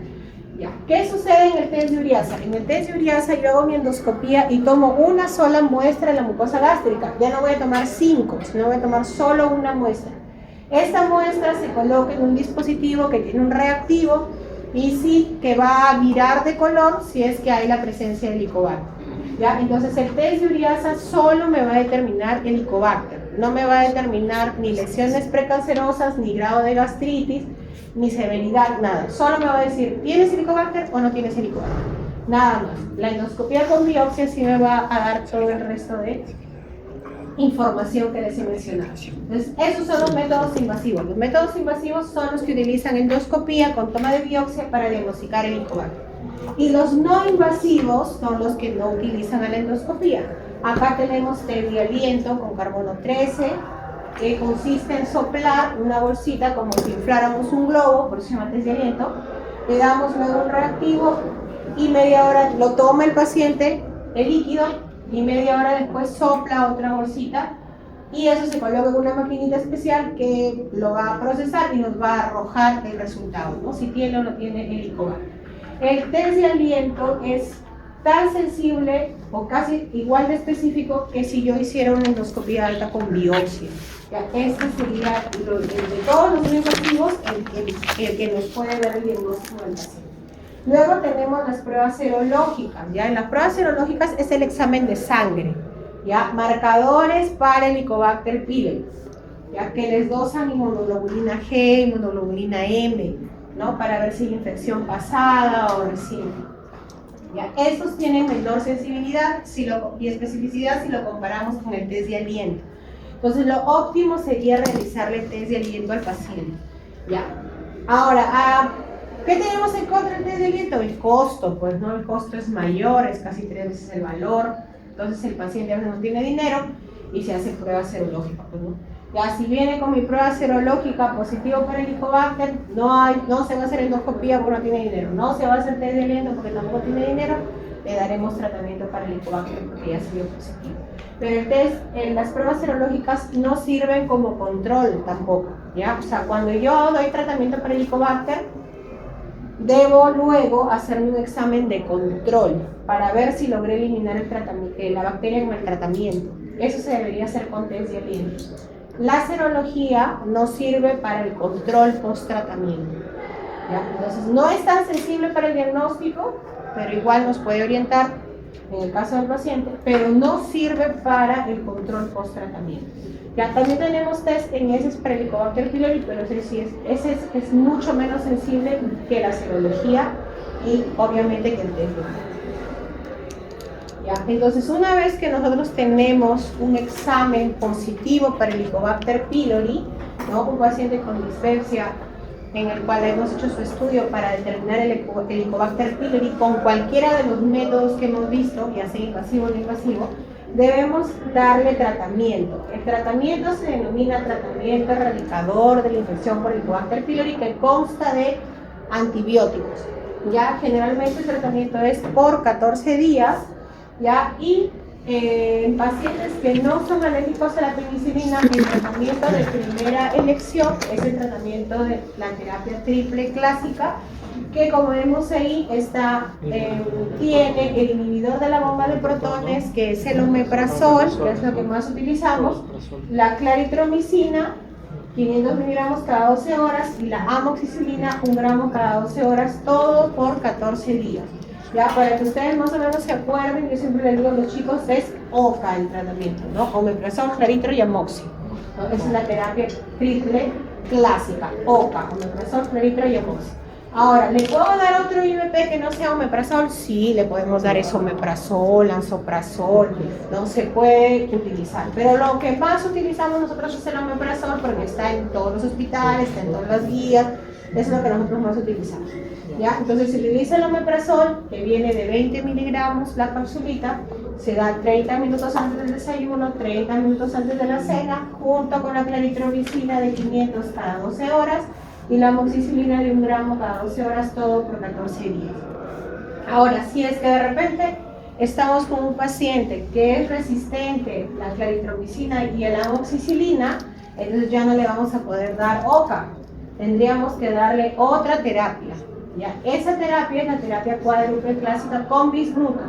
¿Ya? ¿Qué sucede en el test de ureasa? En el test de ureasa yo hago mi endoscopía y tomo una sola muestra de la mucosa gástrica. Ya no voy a tomar 5, sino voy a tomar solo una muestra. Esta muestra se coloca en un dispositivo que tiene un reactivo y sí que va a virar de color si es que hay la presencia de Helicobacter. ¿Ya? Entonces el test de ureasa solo me va a determinar Helicobacter, no me va a determinar ni lesiones precancerosas, ni grado de gastritis, ni severidad, nada. Solo me va a decir, ¿tienes Helicobacter o no tienes Helicobacter? Nada más. La endoscopía con biopsia sí me va a dar todo el resto de información que les he mencionado. Entonces, esos son los métodos invasivos. Los métodos invasivos son los que utilizan endoscopía con toma de biopsia para diagnosticar el Helicobacter. Y los no invasivos son los que no utilizan la endoscopía. Acá tenemos test de aliento con carbono 13, que consiste en soplar una bolsita como si infláramos un globo, por eso se llama test de aliento. Le damos luego un reactivo y media hora lo toma el paciente, el líquido, y media hora después sopla otra bolsita y eso se coloca en una maquinita especial que lo va a procesar y nos va a arrojar el resultado, ¿no? Si tiene o no tiene Helicobacter. El test de aliento es tan sensible o casi igual de específico que si yo hiciera una endoscopía alta con biopsia. Ya, este sería de todos los invasivos el que nos puede dar el diagnóstico del paciente. Luego tenemos las pruebas serológicas. ¿Ya? En las pruebas serológicas es el examen de sangre, ¿ya? Marcadores para el Helicobacter pylori, ¿ya? Que les dosan inmunoglobulina G, inmunoglobulina M, ¿no? Para ver si hay infección pasada o reciente. ¿Ya? Estos tienen menor sensibilidad y especificidad si lo comparamos con el test de aliento. Entonces, lo óptimo sería realizarle el test de aliento al paciente. ¿Ya? Ahora, ¿qué tenemos en contra del test de aliento? El costo, pues, ¿no? El costo es mayor, es casi 3 veces el valor. Entonces, el paciente a veces no tiene dinero y se hace prueba serológica, pues, ¿no? Ya, si viene con mi prueba serológica positivo para el Helicobacter, no se va a hacer endoscopía porque no tiene dinero, no se va a hacer test de aliento porque tampoco tiene dinero, le daremos tratamiento para el Helicobacter porque ya salió positivo. Pero el test, las pruebas serológicas no sirven como control tampoco, ¿ya? O sea, cuando yo doy tratamiento para el Helicobacter, debo luego hacerme un examen de control para ver si logré eliminar la bacteria con el tratamiento. Eso se debería hacer con test de aliento. La serología no sirve para el control post-tratamiento. Entonces, no es tan sensible para el diagnóstico, pero igual nos puede orientar en el caso del paciente, pero no sirve para el control post-tratamiento. Ya también tenemos test en heces para el Helicobacter pylori, pero ese es mucho menos sensible que la serología y obviamente que el test de aliento. ¿Ya? Entonces, una vez que nosotros tenemos un examen positivo para el Helicobacter pylori, ¿no? Un paciente con dispepsia en el cual hemos hecho su estudio para determinar el Helicobacter pylori con cualquiera de los métodos que hemos visto, ya sea invasivo o no invasivo, debemos darle tratamiento. El tratamiento se denomina tratamiento erradicador de la infección por Helicobacter pylori, que consta de antibióticos. Ya generalmente el tratamiento es por 14 días. ¿Ya? Y en pacientes que no son alérgicos a la penicilina, el tratamiento de primera elección es el tratamiento de la terapia triple clásica, que como vemos ahí tiene el inhibidor de la bomba de protones, que es el omeprazol, que es lo que más utilizamos, la claritromicina, 500 miligramos cada 12 horas, y la amoxicilina, 1 gramo cada 12 horas, todo por 14 días. Ya, para que ustedes más o menos se acuerden, yo siempre les digo a los chicos, es OCA el tratamiento, ¿no? Omeprazol, claritro y amoxi, ¿no? Esa es la terapia triple clásica, OCA, omeprazol, claritro y amoxi. Ahora, ¿le puedo dar otro IVP que no sea omeprazol? Sí, le podemos dar esomeprazol, lansoprazol, no se puede utilizar. Pero lo que más utilizamos nosotros es el omeprazol porque está en todos los hospitales, está en todas las guías, es lo que nosotros más utilizamos. ¿Ya? Entonces se utiliza el omeprazol, que viene de 20 miligramos la capsulita, se da 30 minutos antes del desayuno, 30 minutos antes de la cena, junto con la claritromicina de 500 cada 12 horas y la amoxicilina de 1 gramo cada 12 horas, todo por 14 días. Ahora, si es que de repente estamos con un paciente que es resistente a la claritromicina y a la amoxicilina, entonces ya no le vamos a poder dar OCA, tendríamos que darle otra terapia. ¿Ya? Esa terapia es la terapia cuádruple clásica con bismuto,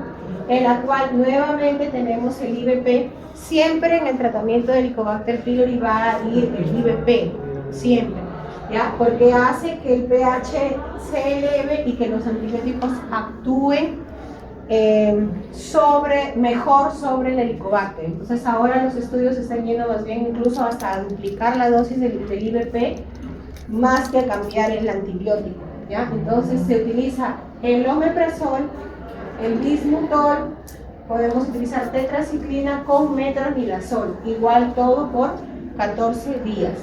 en la cual nuevamente tenemos el IVP. Siempre en el tratamiento del Helicobacter pylori va a ir el IVP, siempre, ¿ya? Porque hace que el pH se eleve y que los antibióticos actúen mejor sobre el Helicobacter. Entonces ahora los estudios están yendo más bien incluso hasta a duplicar la dosis del IVP más que a cambiar el antibiótico. ¿Ya? Entonces se utiliza el omeprazol, el bismutol, podemos utilizar tetraciclina con metronidazol, igual todo por 14 días.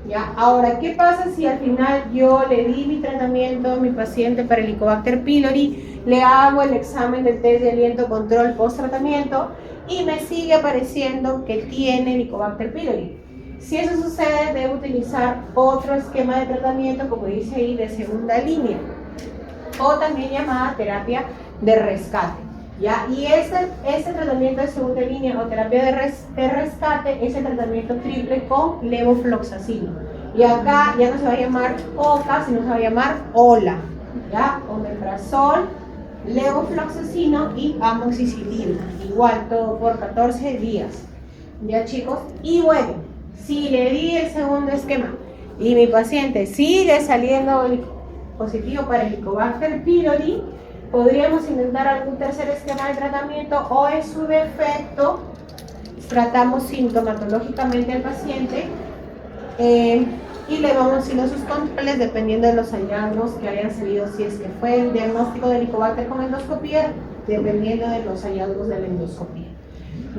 ¿Ya? Ahora, ¿qué pasa si al final yo le di mi tratamiento a mi paciente para el Helicobacter pylori, le hago el examen del test de aliento control post tratamiento y me sigue apareciendo que tiene Helicobacter pylori? Si eso sucede, debo utilizar otro esquema de tratamiento, como dice ahí, de segunda línea, o también llamada terapia de rescate. ¿Ya? Y ese tratamiento de segunda línea o terapia de rescate es el tratamiento triple con levofloxacino. Y acá ya no se va a llamar OCA, sino se va a llamar OLA. ¿Ya? Omeprazol, levofloxacino y amoxicilina. Igual, todo por 14 días. ¿Ya, chicos? Y bueno, si le di el segundo esquema y mi paciente sigue saliendo positivo para el Helicobacter pylori, podríamos intentar algún tercer esquema de tratamiento o en su defecto tratamos sintomatológicamente al paciente y le vamos haciendo sus controles dependiendo de los hallazgos que hayan salido, si es que fue el diagnóstico de Helicobacter con endoscopía, dependiendo de los hallazgos de la endoscopía.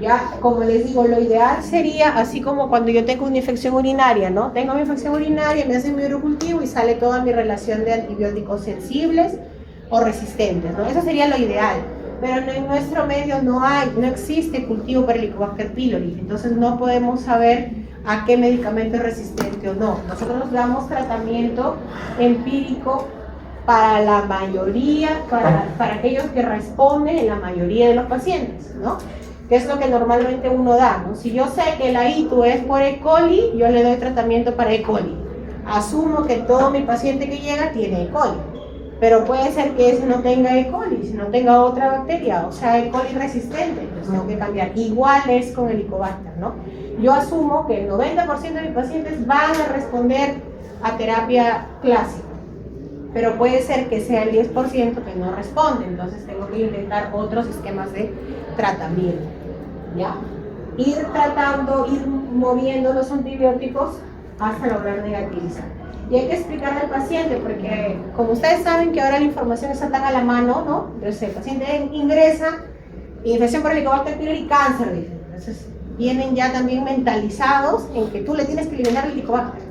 Ya, como les digo, lo ideal sería, así como cuando yo tengo una infección urinaria, ¿no? Tengo mi infección urinaria, me hacen mi urocultivo y sale toda mi relación de antibióticos sensibles o resistentes, ¿no? Eso sería lo ideal. Pero en nuestro medio no existe cultivo para Helicobacter pylori, entonces no podemos saber a qué medicamento es resistente o no. Nosotros damos tratamiento empírico para la mayoría, para aquellos que responden en la mayoría de los pacientes, ¿no? Que es lo que normalmente uno da, ¿no? Si yo sé que la ITU es por E. coli, yo le doy tratamiento para E. coli. Asumo que todo mi paciente que llega tiene E. coli, pero puede ser que ese no tenga E. coli, si no tenga otra bacteria, o sea, E. coli resistente, entonces tengo que cambiar. Igual es con Helicobacter, ¿no? Yo asumo que el 90% de mis pacientes van a responder a terapia clásica, pero puede ser que sea el 10% que no responde, entonces tengo que intentar otros esquemas de tratamiento, ¿ya? Ir tratando, ir moviendo los antibióticos hasta lograr negativizar. Y hay que explicarle al paciente, porque como ustedes saben que ahora la información está tan a la mano, ¿no? Entonces el paciente ingresa, infección por Helicobacter pylori y cáncer, dicen. Entonces vienen ya también mentalizados en que tú le tienes que eliminar el Helicobacter,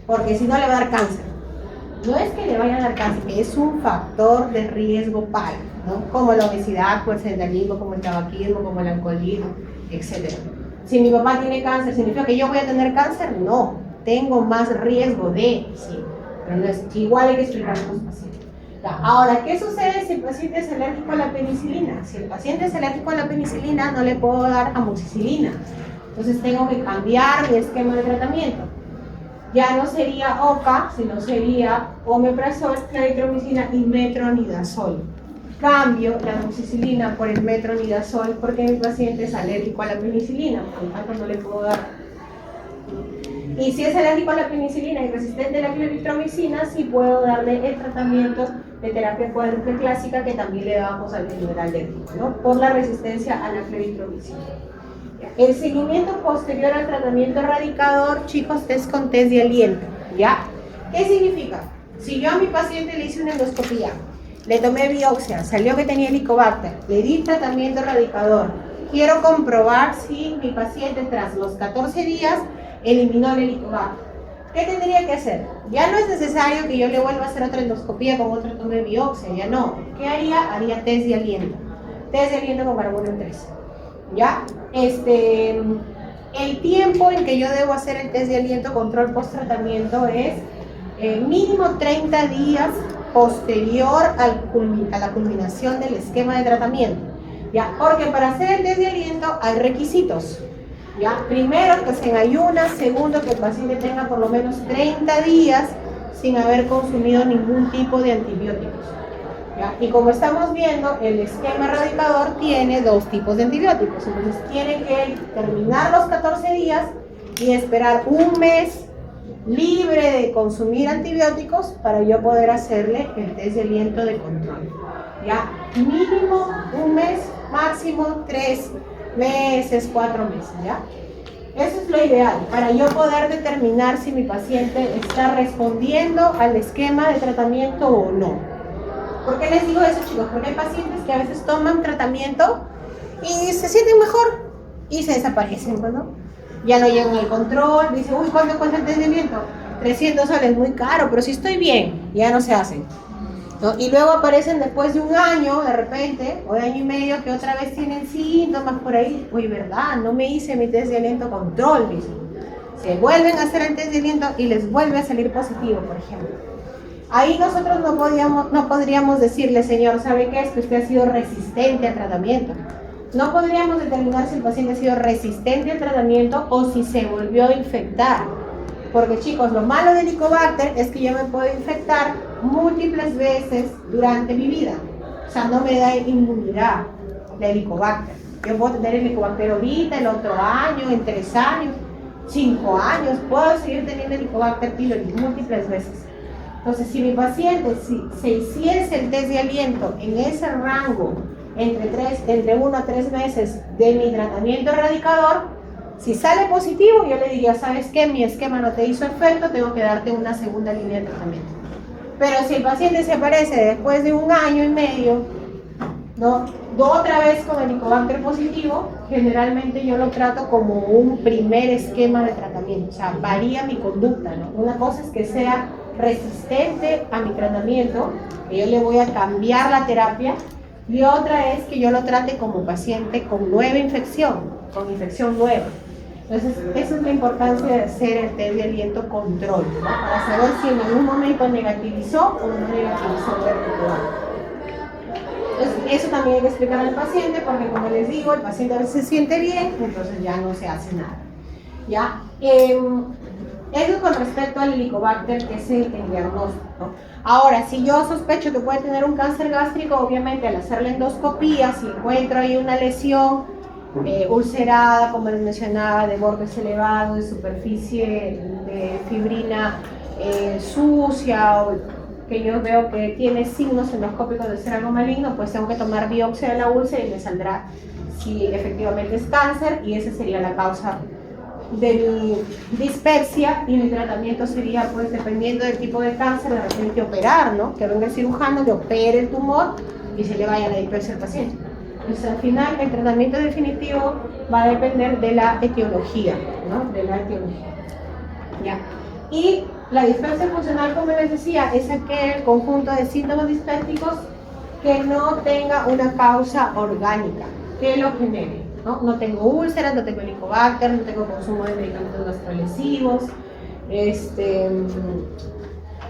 porque si no le va a dar cáncer. No es que le vaya a dar cáncer, es un factor de riesgo para, ¿no? Como la obesidad, como el sedentarismo, como el tabaquismo, como el alcoholismo, etc. Si mi papá tiene cáncer, ¿significa que yo voy a tener cáncer? No, tengo más riesgo de, sí, pero no es igual, hay que explicar a los pacientes. Ahora, ¿qué sucede si el paciente es alérgico a la penicilina? Si el paciente es alérgico a la penicilina, no le puedo dar amoxicilina, entonces tengo que cambiar mi esquema de tratamiento. Ya no sería OCA, sino sería omeprazol, claritromicina y metronidazol. Cambio la amoxicilina por el metronidazol porque mi paciente es alérgico a la penicilina, por lo tanto no le puedo dar. Y si es alérgico a la penicilina y resistente a la claritromicina, sí puedo darle el tratamiento de terapia cuádruple clásica que también le damos al nivel alérgico, ¿no? Por la resistencia a la claritromicina. El seguimiento posterior al tratamiento erradicador, chicos, es con test de aliento, ¿ya? ¿Qué significa? Si yo a mi paciente le hice una endoscopía, le tomé biopsia, salió que tenía Helicobacter, le di tratamiento erradicador, quiero comprobar si mi paciente tras los 14 días eliminó el Helicobacter. ¿Qué tendría que hacer? Ya no es necesario que yo le vuelva a hacer otra endoscopía con otro toma de biopsia, ya no. ¿Qué haría? Haría test de aliento. Test de aliento con carbono 3. ¿Ya? El tiempo en que yo debo hacer el test de aliento control post-tratamiento es mínimo 30 días posterior a la culminación del esquema de tratamiento, ¿ya? Porque para hacer el test de aliento hay requisitos, ¿ya? Primero, que se ayuna. Segundo, que el paciente tenga por lo menos 30 días sin haber consumido ningún tipo de antibióticos, ¿ya? Y como estamos viendo, el esquema erradicador tiene dos tipos de antibióticos, entonces tiene que terminar los 14 días y esperar un mes libre de consumir antibióticos para yo poder hacerle el test de aliento de control, ¿ya? Mínimo un mes, máximo 3 meses, 4 meses, ¿ya? Eso es lo ideal, para yo poder determinar si mi paciente está respondiendo al esquema de tratamiento o no. ¿Por qué les digo eso, chicos? Porque hay pacientes que a veces toman tratamiento y se sienten mejor y se desaparecen, ¿no? Ya no llegan al control, dicen, uy, ¿cuánto cuesta el test de aliento? 300 soles, muy caro, pero si estoy bien, ya no se hacen, ¿no? Y luego aparecen después de un año, de repente, o de año y medio, que otra vez tienen síntomas por ahí. Uy, ¿verdad? No me hice mi test de aliento control, dicen. Se vuelven a hacer el test de aliento y les vuelve a salir positivo, por ejemplo. Ahí nosotros no podríamos decirle, señor, ¿sabe qué? Es que usted ha sido resistente al tratamiento. No podríamos determinar si el paciente ha sido resistente al tratamiento o si se volvió a infectar. Porque, chicos, lo malo del Helicobacter es que yo me puedo infectar múltiples veces durante mi vida. O sea, no me da inmunidad de Helicobacter. Yo puedo tener Helicobacter ahorita, el otro año, en 3 años, 5 años. Puedo seguir teniendo Helicobacter pylori múltiples veces. Entonces, si mi paciente se hiciese el test de aliento en ese rango entre 1 a 3 meses de mi tratamiento erradicador, Si sale positivo, yo le diría, ¿sabes qué? Mi esquema no te hizo efecto, tengo que darte una segunda línea de tratamiento. Pero si el paciente se aparece después de 1 año y medio, ¿no? Otra vez con Helicobacter positivo, generalmente yo lo trato como un primer esquema de tratamiento, o sea, varía mi conducta, ¿no? Una cosa es que sea resistente a mi tratamiento, que yo le voy a cambiar la terapia, y otra es que yo lo trate como paciente con nueva infección, con infección nueva. Entonces, esa es la importancia de hacer el test de aliento control, ¿no? Para saber si en algún momento negativizó o no negativizó el Helicobacter. Entonces, eso también hay que explicar al paciente, porque como les digo, el paciente a veces se siente bien, entonces ya no se hace nada. ¿Ya? Eso con respecto al Helicobacter, que es el diagnóstico, ¿no? Ahora, si yo sospecho que puede tener un cáncer gástrico, obviamente al hacer la endoscopía, si encuentro ahí una lesión ulcerada, como les mencionaba, de bordes elevados, de superficie de fibrina sucia, o que yo veo que tiene signos endoscópicos de ser algo maligno, pues tengo que tomar biopsia de la úlcera y me saldrá si efectivamente es cáncer, y esa sería la causa de mi dispepsia, y mi tratamiento sería, pues dependiendo del tipo de cáncer, de repente operar, ¿no? Que venga el cirujano, que opere el tumor y se le vaya la dispepsia al paciente. Entonces, al final, el tratamiento definitivo va a depender de la etiología, ¿no? De la etiología. ¿Ya? Y la dispepsia funcional, como les decía, es aquel conjunto de síntomas dispépticos que no tenga una causa orgánica que lo genere, ¿no? No tengo úlceras, no tengo Helicobacter, no tengo consumo de medicamentos gastrolesivos,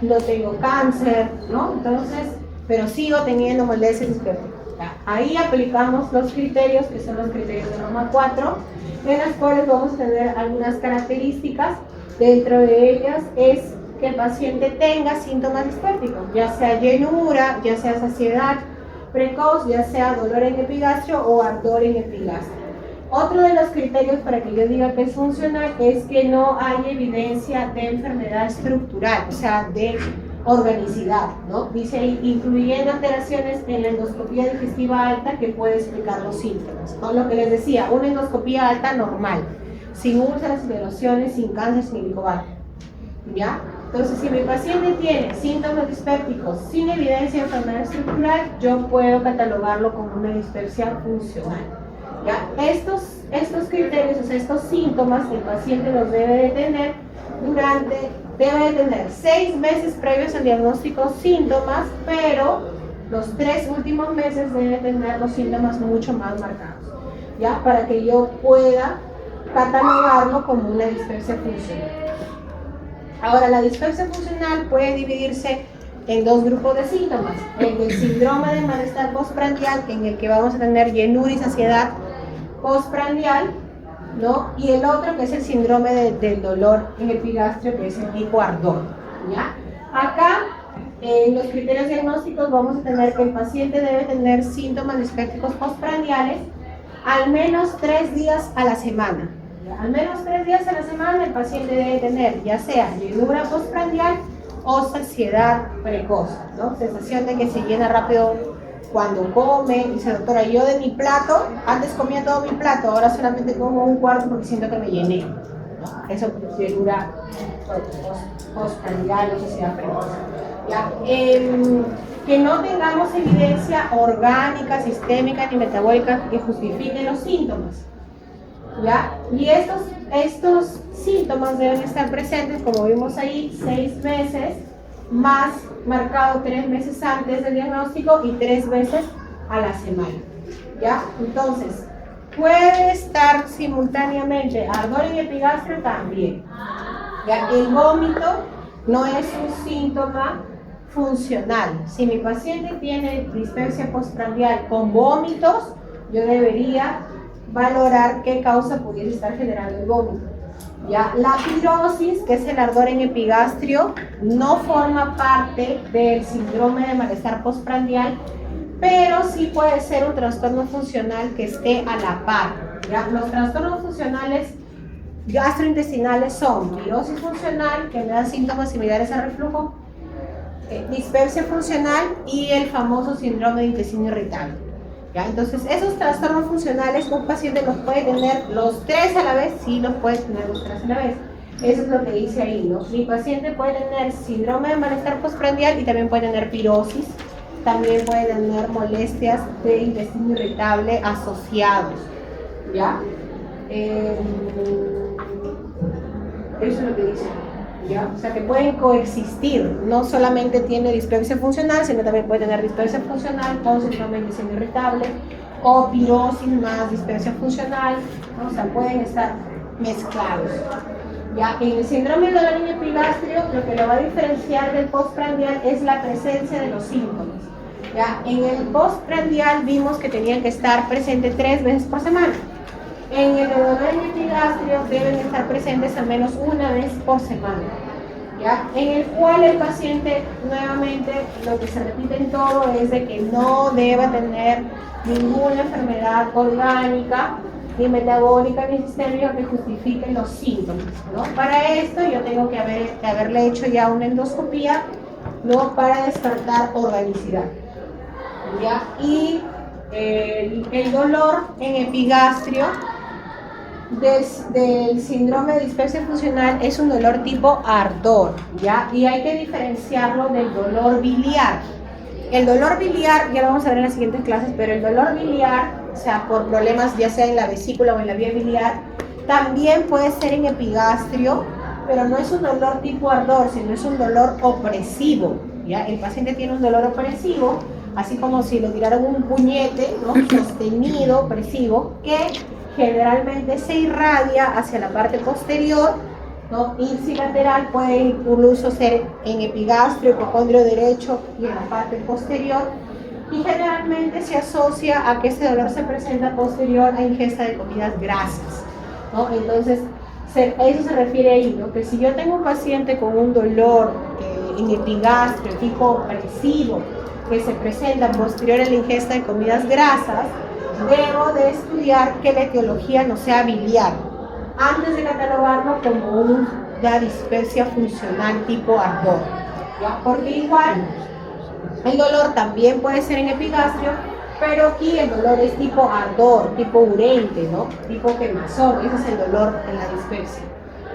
no tengo cáncer, ¿no? Entonces, pero sigo teniendo molestias dispépticas. Ahí aplicamos los criterios, que son los criterios de Roma 4, en las cuales vamos a tener algunas características. Dentro de ellas es que el paciente tenga síntomas dispépticos, ya sea llenura, ya sea saciedad precoz, ya sea dolor en epigastrio o ardor en epigastrio. Otro de los criterios para que yo diga que es funcional es que no hay evidencia de enfermedad estructural, o sea, de organicidad, ¿no? Dice ahí, incluyendo alteraciones en la endoscopía digestiva alta que puede explicar los síntomas, ¿no? Lo que les decía, una endoscopía alta normal, sin úlceras, sin erosiones, sin cáncer, sin Helicobacter, ¿ya? Entonces, si mi paciente tiene síntomas dispépticos sin evidencia de enfermedad estructural, yo puedo catalogarlo como una dispepsia funcional, ¿ya? Estos criterios, o sea, estos síntomas, el paciente los debe de tener debe de tener 6 meses previos al diagnóstico síntomas, pero los 3 últimos meses debe tener los síntomas mucho más marcados, ¿ya? Para que yo pueda catalogarlo como una dispepsia funcional. Ahora, la dispepsia funcional puede dividirse en 2 grupos de síntomas: el del síndrome de malestar postprandial, en el que vamos a tener llenura y saciedad postprandial, ¿no? Y el otro, que es el síndrome del dolor en epigastrio, que es el tipo ardor, ¿ya? Acá, en los criterios diagnósticos, vamos a tener que el paciente debe tener síntomas dispépticos postprandiales al menos 3 días a la semana. Al menos 3 días a la semana el paciente debe tener ya sea llenura postprandial o saciedad precoz, ¿no? Sensación de que se llena rápido cuando come. Dice, doctora, yo de mi plato, antes comía todo mi plato, ahora solamente como un cuarto porque siento que me llené, ¿no? Eso es llenura postprandial o saciedad precoz. ¿Ya? Que no tengamos evidencia orgánica, sistémica ni metabólica que justifique los síntomas, ¿ya? Y estos síntomas deben estar presentes, como vimos ahí, 6 meses, más marcado 3 meses antes del diagnóstico y 3 veces a la semana, ¿ya? Entonces, puede estar simultáneamente ardor y epigastrio también, ¿ya? El vómito no es un síntoma funcional. Si mi paciente tiene dispepsia postprandial con vómitos, yo debería valorar qué causa pudiese estar generando el vómito. ¿Ya? La pirosis, que es el ardor en epigastrio, no forma parte del síndrome de malestar postprandial, pero sí puede ser un trastorno funcional que esté a la par, ¿ya? Los trastornos funcionales gastrointestinales son pirosis funcional, que me da síntomas similares a reflujo, dispepsia funcional y el famoso síndrome de intestino irritable. ¿Ya? Entonces, esos trastornos funcionales un paciente los puede tener los tres a la vez, sí los puede tener los tres a la vez. Eso es lo que dice ahí, ¿no? Mi paciente puede tener síndrome de malestar postprandial y también puede tener pirosis, también puede tener molestias de intestino irritable asociados, ¿ya? Eso es lo que dice, ¿ya? O sea, que pueden coexistir, no solamente tiene dispepsia funcional, sino también puede tener dispepsia funcional con síndrome de intestino irritable, o pirosis más dispepsia funcional, ¿no? O sea, pueden estar mezclados. Ya, en el síndrome del dolor en epigastrio, lo que lo va a diferenciar del postprandial es la presencia de los síntomas. Ya, en el postprandial vimos que tenían que estar presentes 3 veces por semana. En el dolor en epigastrio deben estar presentes al menos 1 vez por semana. ¿Ya? En el cual el paciente, nuevamente, lo que se repite en todo es de que no deba tener ninguna enfermedad orgánica, ni metabólica, ni sistémica que justifique los síntomas, ¿no? Para esto yo tengo que haberle hecho ya una endoscopía, ¿no? Para descartar organicidad, ¿ya? Y el dolor en epigastrio del síndrome de dispepsia funcional es un dolor tipo ardor, ¿ya? Y hay que diferenciarlo del dolor biliar. El dolor biliar, ya lo vamos a ver en las siguientes clases, pero el dolor biliar, o sea, por problemas ya sea en la vesícula o en la vía biliar, también puede ser en epigastrio, pero no es un dolor tipo ardor, sino es un dolor opresivo, ¿ya? El paciente tiene un dolor opresivo, así como si le tiraron un puñete, ¿no? Sostenido, opresivo, que generalmente se irradia hacia la parte posterior, ¿no? Ipsilateral, puede incluso ser en epigastrio, hipocondrio derecho y en la parte posterior, y generalmente se asocia a que este dolor se presenta posterior a ingesta de comidas grasas, ¿no? Entonces, eso se refiere ahí, ¿no? Que si yo tengo un paciente con un dolor en epigastrio tipo opresivo que se presenta posterior a la ingesta de comidas grasas, debo de estudiar que la etiología no sea biliar, antes de catalogarlo como una dispepsia funcional tipo ardor, ¿ya? Porque igual el dolor también puede ser en epigastrio, pero aquí el dolor es tipo ardor, tipo urente, ¿no? Tipo quemazón, ese es el dolor en la dispepsia.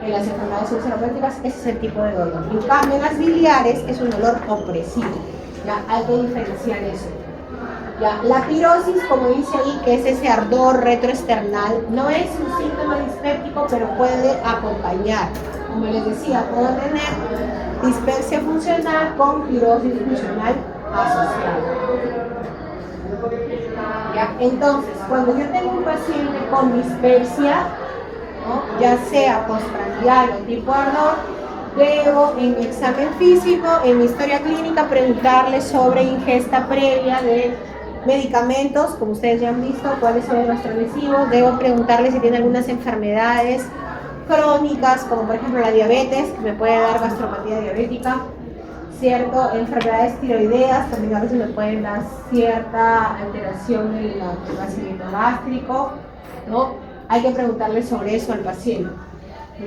En las enfermedades ulceropépticas ese es el tipo de dolor. En cambio, en las biliares es un dolor opresivo, ¿ya? Hay que diferenciar eso. Ya, la pirosis, como dice ahí, que es ese ardor retroesternal, no es un síntoma dispéptico, pero puede acompañar. Como les decía, puedo tener dispepsia funcional con pirosis funcional asociada. Ya, entonces, cuando yo tengo un paciente con dispepsia, ¿no? Ya sea postprandial o tipo ardor, debo en mi examen físico, en mi historia clínica, preguntarle sobre ingesta previa de medicamentos, como ustedes ya han visto, cuáles son los gastrodesivos. Debo preguntarle si tiene algunas enfermedades crónicas, como por ejemplo la diabetes, que me puede dar gastropatía diabética, ¿cierto? Enfermedades tiroideas, también a veces me pueden dar cierta alteración en el vaciamiento gástrico, ¿no? Hay que preguntarle sobre eso al paciente,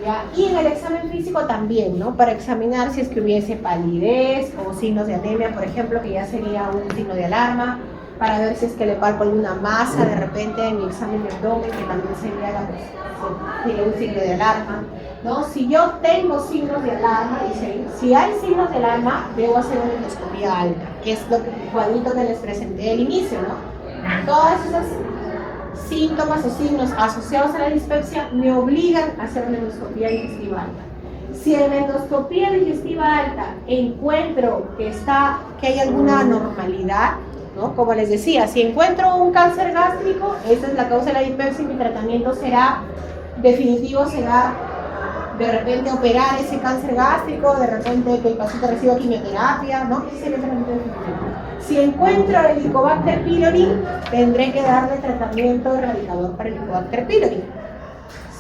¿ya? Y en el examen físico también, ¿no? Para examinar si es que hubiese palidez o signos de anemia, por ejemplo, que ya sería un signo de alarma, para ver si es que le palpo alguna masa de repente en mi examen de abdomen, que también sería un signo de alarma, ¿no? Si yo tengo signos de alarma, si hay signos de alarma, debo hacer una endoscopía alta, que es lo que el cuadrito que les presenté al inicio, ¿no? Todas esas síntomas o signos asociados a la dispepsia me obligan a hacer una endoscopía digestiva alta. Si en la endoscopía digestiva alta encuentro que hay alguna anormalidad, ¿no? Como les decía, si encuentro un cáncer gástrico, esa es la causa de la dispepsia y mi tratamiento definitivo será de repente operar ese cáncer gástrico, de repente que el paciente reciba quimioterapia, ¿no? Ese sería el tratamiento definitivo. Si encuentro el Helicobacter pylori, tendré que darle tratamiento erradicador para el Helicobacter pylori.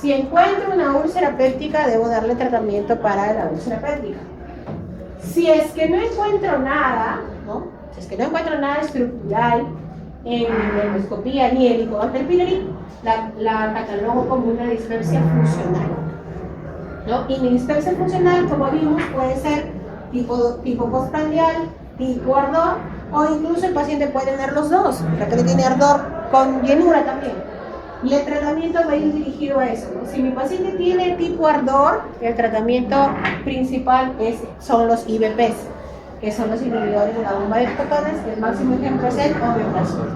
Si encuentro una úlcera péptica, debo darle tratamiento para la úlcera péptica. Si es que no encuentro nada, ¿no? Si es que no encuentro nada estructural en la endoscopía ni el Helicobacter pylori, la catalogo como una dispepsia funcional, ¿no? Y mi dispepsia funcional, como vimos, puede ser tipo postprandial, tipo ardor O incluso el paciente puede tener los dos, de repente tiene ardor con llenura también. Y el tratamiento va a ir dirigido a eso, ¿no? Si mi paciente tiene tipo ardor, el tratamiento principal son los IBPs, que son los inhibidores de la bomba de fotones, el máximo ejemplo es el omeprazol.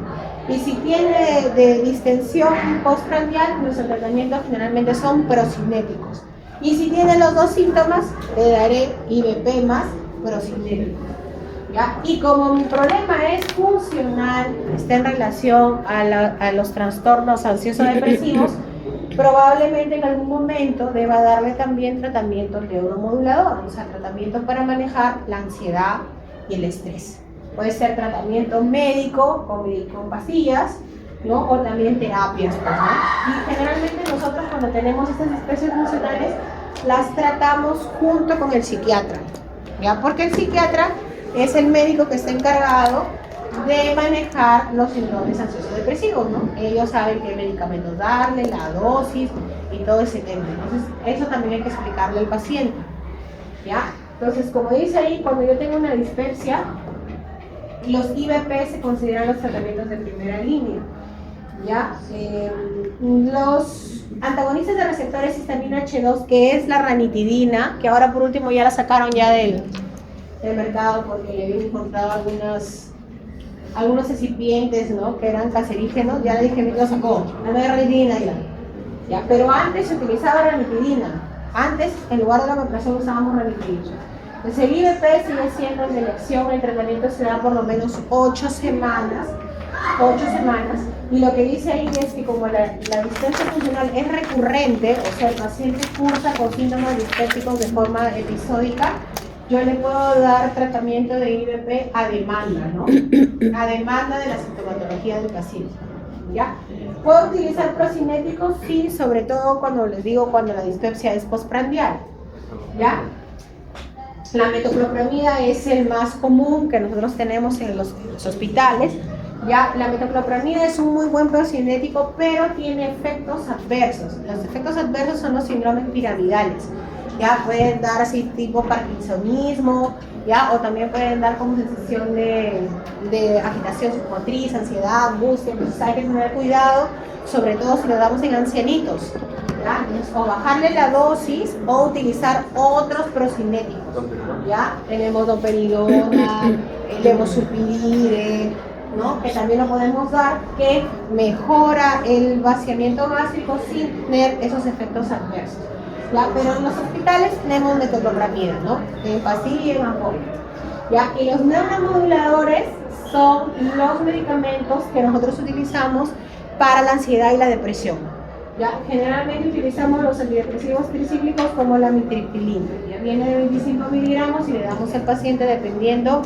Y si tiene de distensión postprandial, nuestro tratamiento generalmente son procinéticos. Y si tiene los dos síntomas, le daré IBP más procinético. ¿Ya? Y como mi problema es funcional, está en relación a los trastornos ansioso-depresivos, probablemente en algún momento deba darle también tratamiento neuromodulador, o sea, tratamiento para manejar la ansiedad y el estrés. Puede ser tratamiento médico con pastillas, ¿no? O también terapias, pues, ¿no? Y generalmente nosotros cuando tenemos estas especies funcionales las tratamos junto con el psiquiatra, ¿ya? Porque el psiquiatra es el médico que está encargado de manejar los síndromes ansioso-depresivos, ¿no? Ellos saben qué medicamentos darle, la dosis y todo ese tema. Entonces, eso también hay que explicarle al paciente, ¿ya? Entonces, como dice ahí, cuando yo tengo una dispepsia, los IBP se consideran los tratamientos de primera línea, ¿ya? Los antagonistas de receptores histamina H2, que es la ranitidina, que ahora por último ya la sacaron ya del mercado porque le habían encontrado algunos excipientes, ¿no? Que eran cancerígenos, ya le dije, lo sacó, no hay ranitidina ya. Pero antes se utilizaba ranitidina, antes en lugar de la omeprazol usábamos ranitidina. Entonces el IBP sigue siendo de elección, el tratamiento se da por lo menos 8 semanas, y lo que dice ahí es que como la dispepsia funcional es recurrente, o sea, el paciente cursa con síntomas dispépticos de forma episódica, yo le puedo dar tratamiento de IBP a demanda, ¿no? A demanda de la sintomatología del paciente, ¿ya? ¿Puedo utilizar procinéticos? Sí, sobre todo cuando les digo cuando la dispepsia es postprandial, ¿ya? La metoclopramida es el más común que nosotros tenemos en los hospitales, ¿ya? La metoclopramida es un muy buen procinético, pero tiene efectos adversos. Los efectos adversos son los síndromes piramidales. Ya pueden dar así tipo parkinsonismo, ya, o también pueden dar como sensación de agitación psicomotriz, ansiedad, angustia. Entonces hay que tener cuidado, sobre todo si lo damos en ancianitos, ¿ya? O bajarle la dosis o utilizar otros procinéticos, ¿ya? Tenemos domperidona, levosulpiride, ¿no? Que también lo podemos dar, que mejora el vaciamiento gástrico sin tener esos efectos adversos. ¿Ya? Pero en los hospitales tenemos metoclopramida, ¿no? En pastilla y en ampolla, ¿ya? Y los neuromoduladores son los medicamentos que nosotros utilizamos para la ansiedad y la depresión, ¿ya? Generalmente utilizamos los antidepresivos tricíclicos como la mitriptilina, ya viene de 25 miligramos y le damos al paciente dependiendo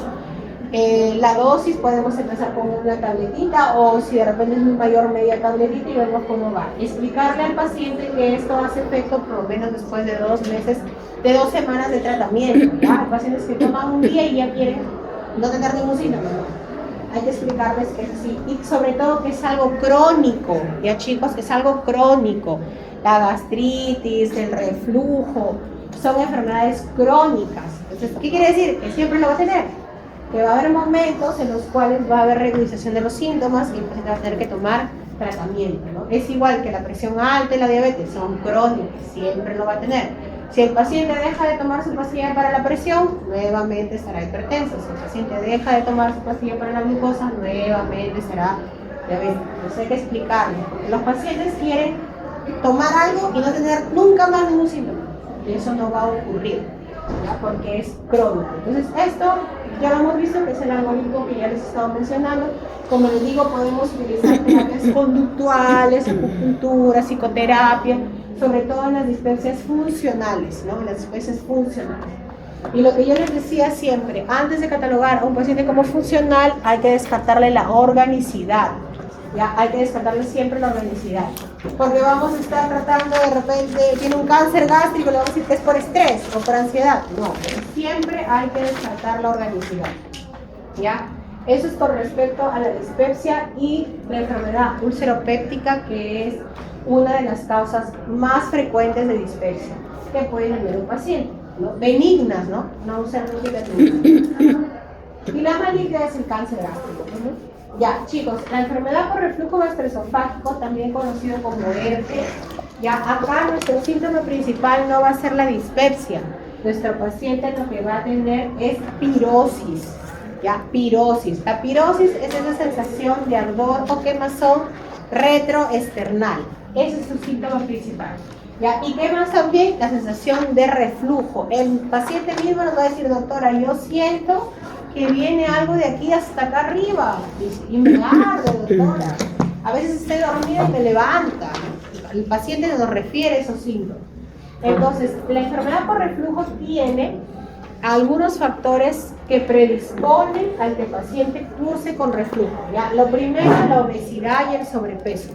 la dosis. Podemos empezar con una tabletita o si de repente es muy mayor, media tabletita y vemos cómo va. Explicarle al paciente que esto hace efecto por lo menos después de 2 meses, de 2 semanas de tratamiento, ¿ya? Hay pacientes que toman un día y ya quieren no tener ningún síntoma, ¿no? Hay que explicarles que es así y sobre todo que es algo crónico, ya chicos, que es algo crónico. La gastritis, el reflujo, son enfermedades crónicas. Entonces, ¿qué quiere decir? Que siempre lo va a tener. Que va a haber momentos en los cuales va a haber reducción de los síntomas y el paciente va a tener que tomar tratamiento, ¿no? Es igual que la presión alta y la diabetes, son crónicas, siempre lo va a tener. Si el paciente deja de tomar su pastilla para la presión, nuevamente estará hipertenso. Si el paciente deja de tomar su pastilla para la glucosa, nuevamente será diabético. Entonces hay que explicarle, porque los pacientes quieren tomar algo y no tener nunca más ningún síntoma. Y eso no va a ocurrir, ¿ya? Porque es crónico. Entonces esto ya lo hemos visto, que es el algoritmo que ya les he estado mencionando. Como les digo, podemos utilizar terapias conductuales, acupuntura, psicoterapia, sobre todo en las dispepsias funcionales, ¿no? En las dispepsias funcionales. Y lo que yo les decía siempre, antes de catalogar a un paciente como funcional, hay que descartarle la organicidad. Ya, hay que descartarle siempre la organicidad. Porque vamos a estar tratando de repente, tiene un cáncer gástrico, le vamos a decir que es por estrés o por ansiedad. No, siempre hay que descartar la organicidad. ¿Ya? Eso es con respecto a la dispepsia y la enfermedad úlcero-péptica, que es una de las causas más frecuentes de dispepsia que puede tener un paciente, ¿no? Benignas, ¿no? No ulcerosis. Y la maligna es el cáncer gástrico. Ya, chicos, la enfermedad por reflujo gastroesofágico, también conocido como ERTE, ya acá nuestro síntoma principal no va a ser la dispepsia. Nuestro paciente lo que va a tener es pirosis. Ya, pirosis. La pirosis es esa sensación de ardor o quemazón retroesternal. Ese es su síntoma principal. ¿Ya? Y qué más también, la sensación de reflujo. El paciente mismo nos va a decir, doctora, yo siento que viene algo de aquí hasta acá arriba y me arde, doctora. A veces estoy dormido y me levanta. El paciente nos refiere esos síntomas. Entonces, la enfermedad por reflujo tiene algunos factores que predisponen al que el paciente curse con reflujo. ¿Ya? Lo primero, la obesidad y el sobrepeso.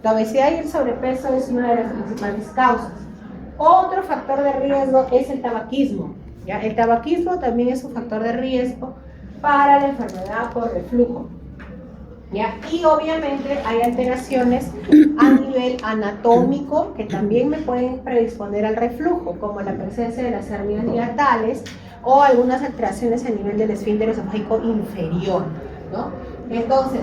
La obesidad y el sobrepeso es una de las principales causas. Otro factor de riesgo es el tabaquismo. ¿Ya? El tabaquismo también es un factor de riesgo para la enfermedad por reflujo. ¿Ya? Y obviamente hay alteraciones a nivel anatómico que también me pueden predisponer al reflujo, como la presencia de las hernias dilatales o algunas alteraciones a nivel del esfínter esofágico inferior, ¿no? Entonces,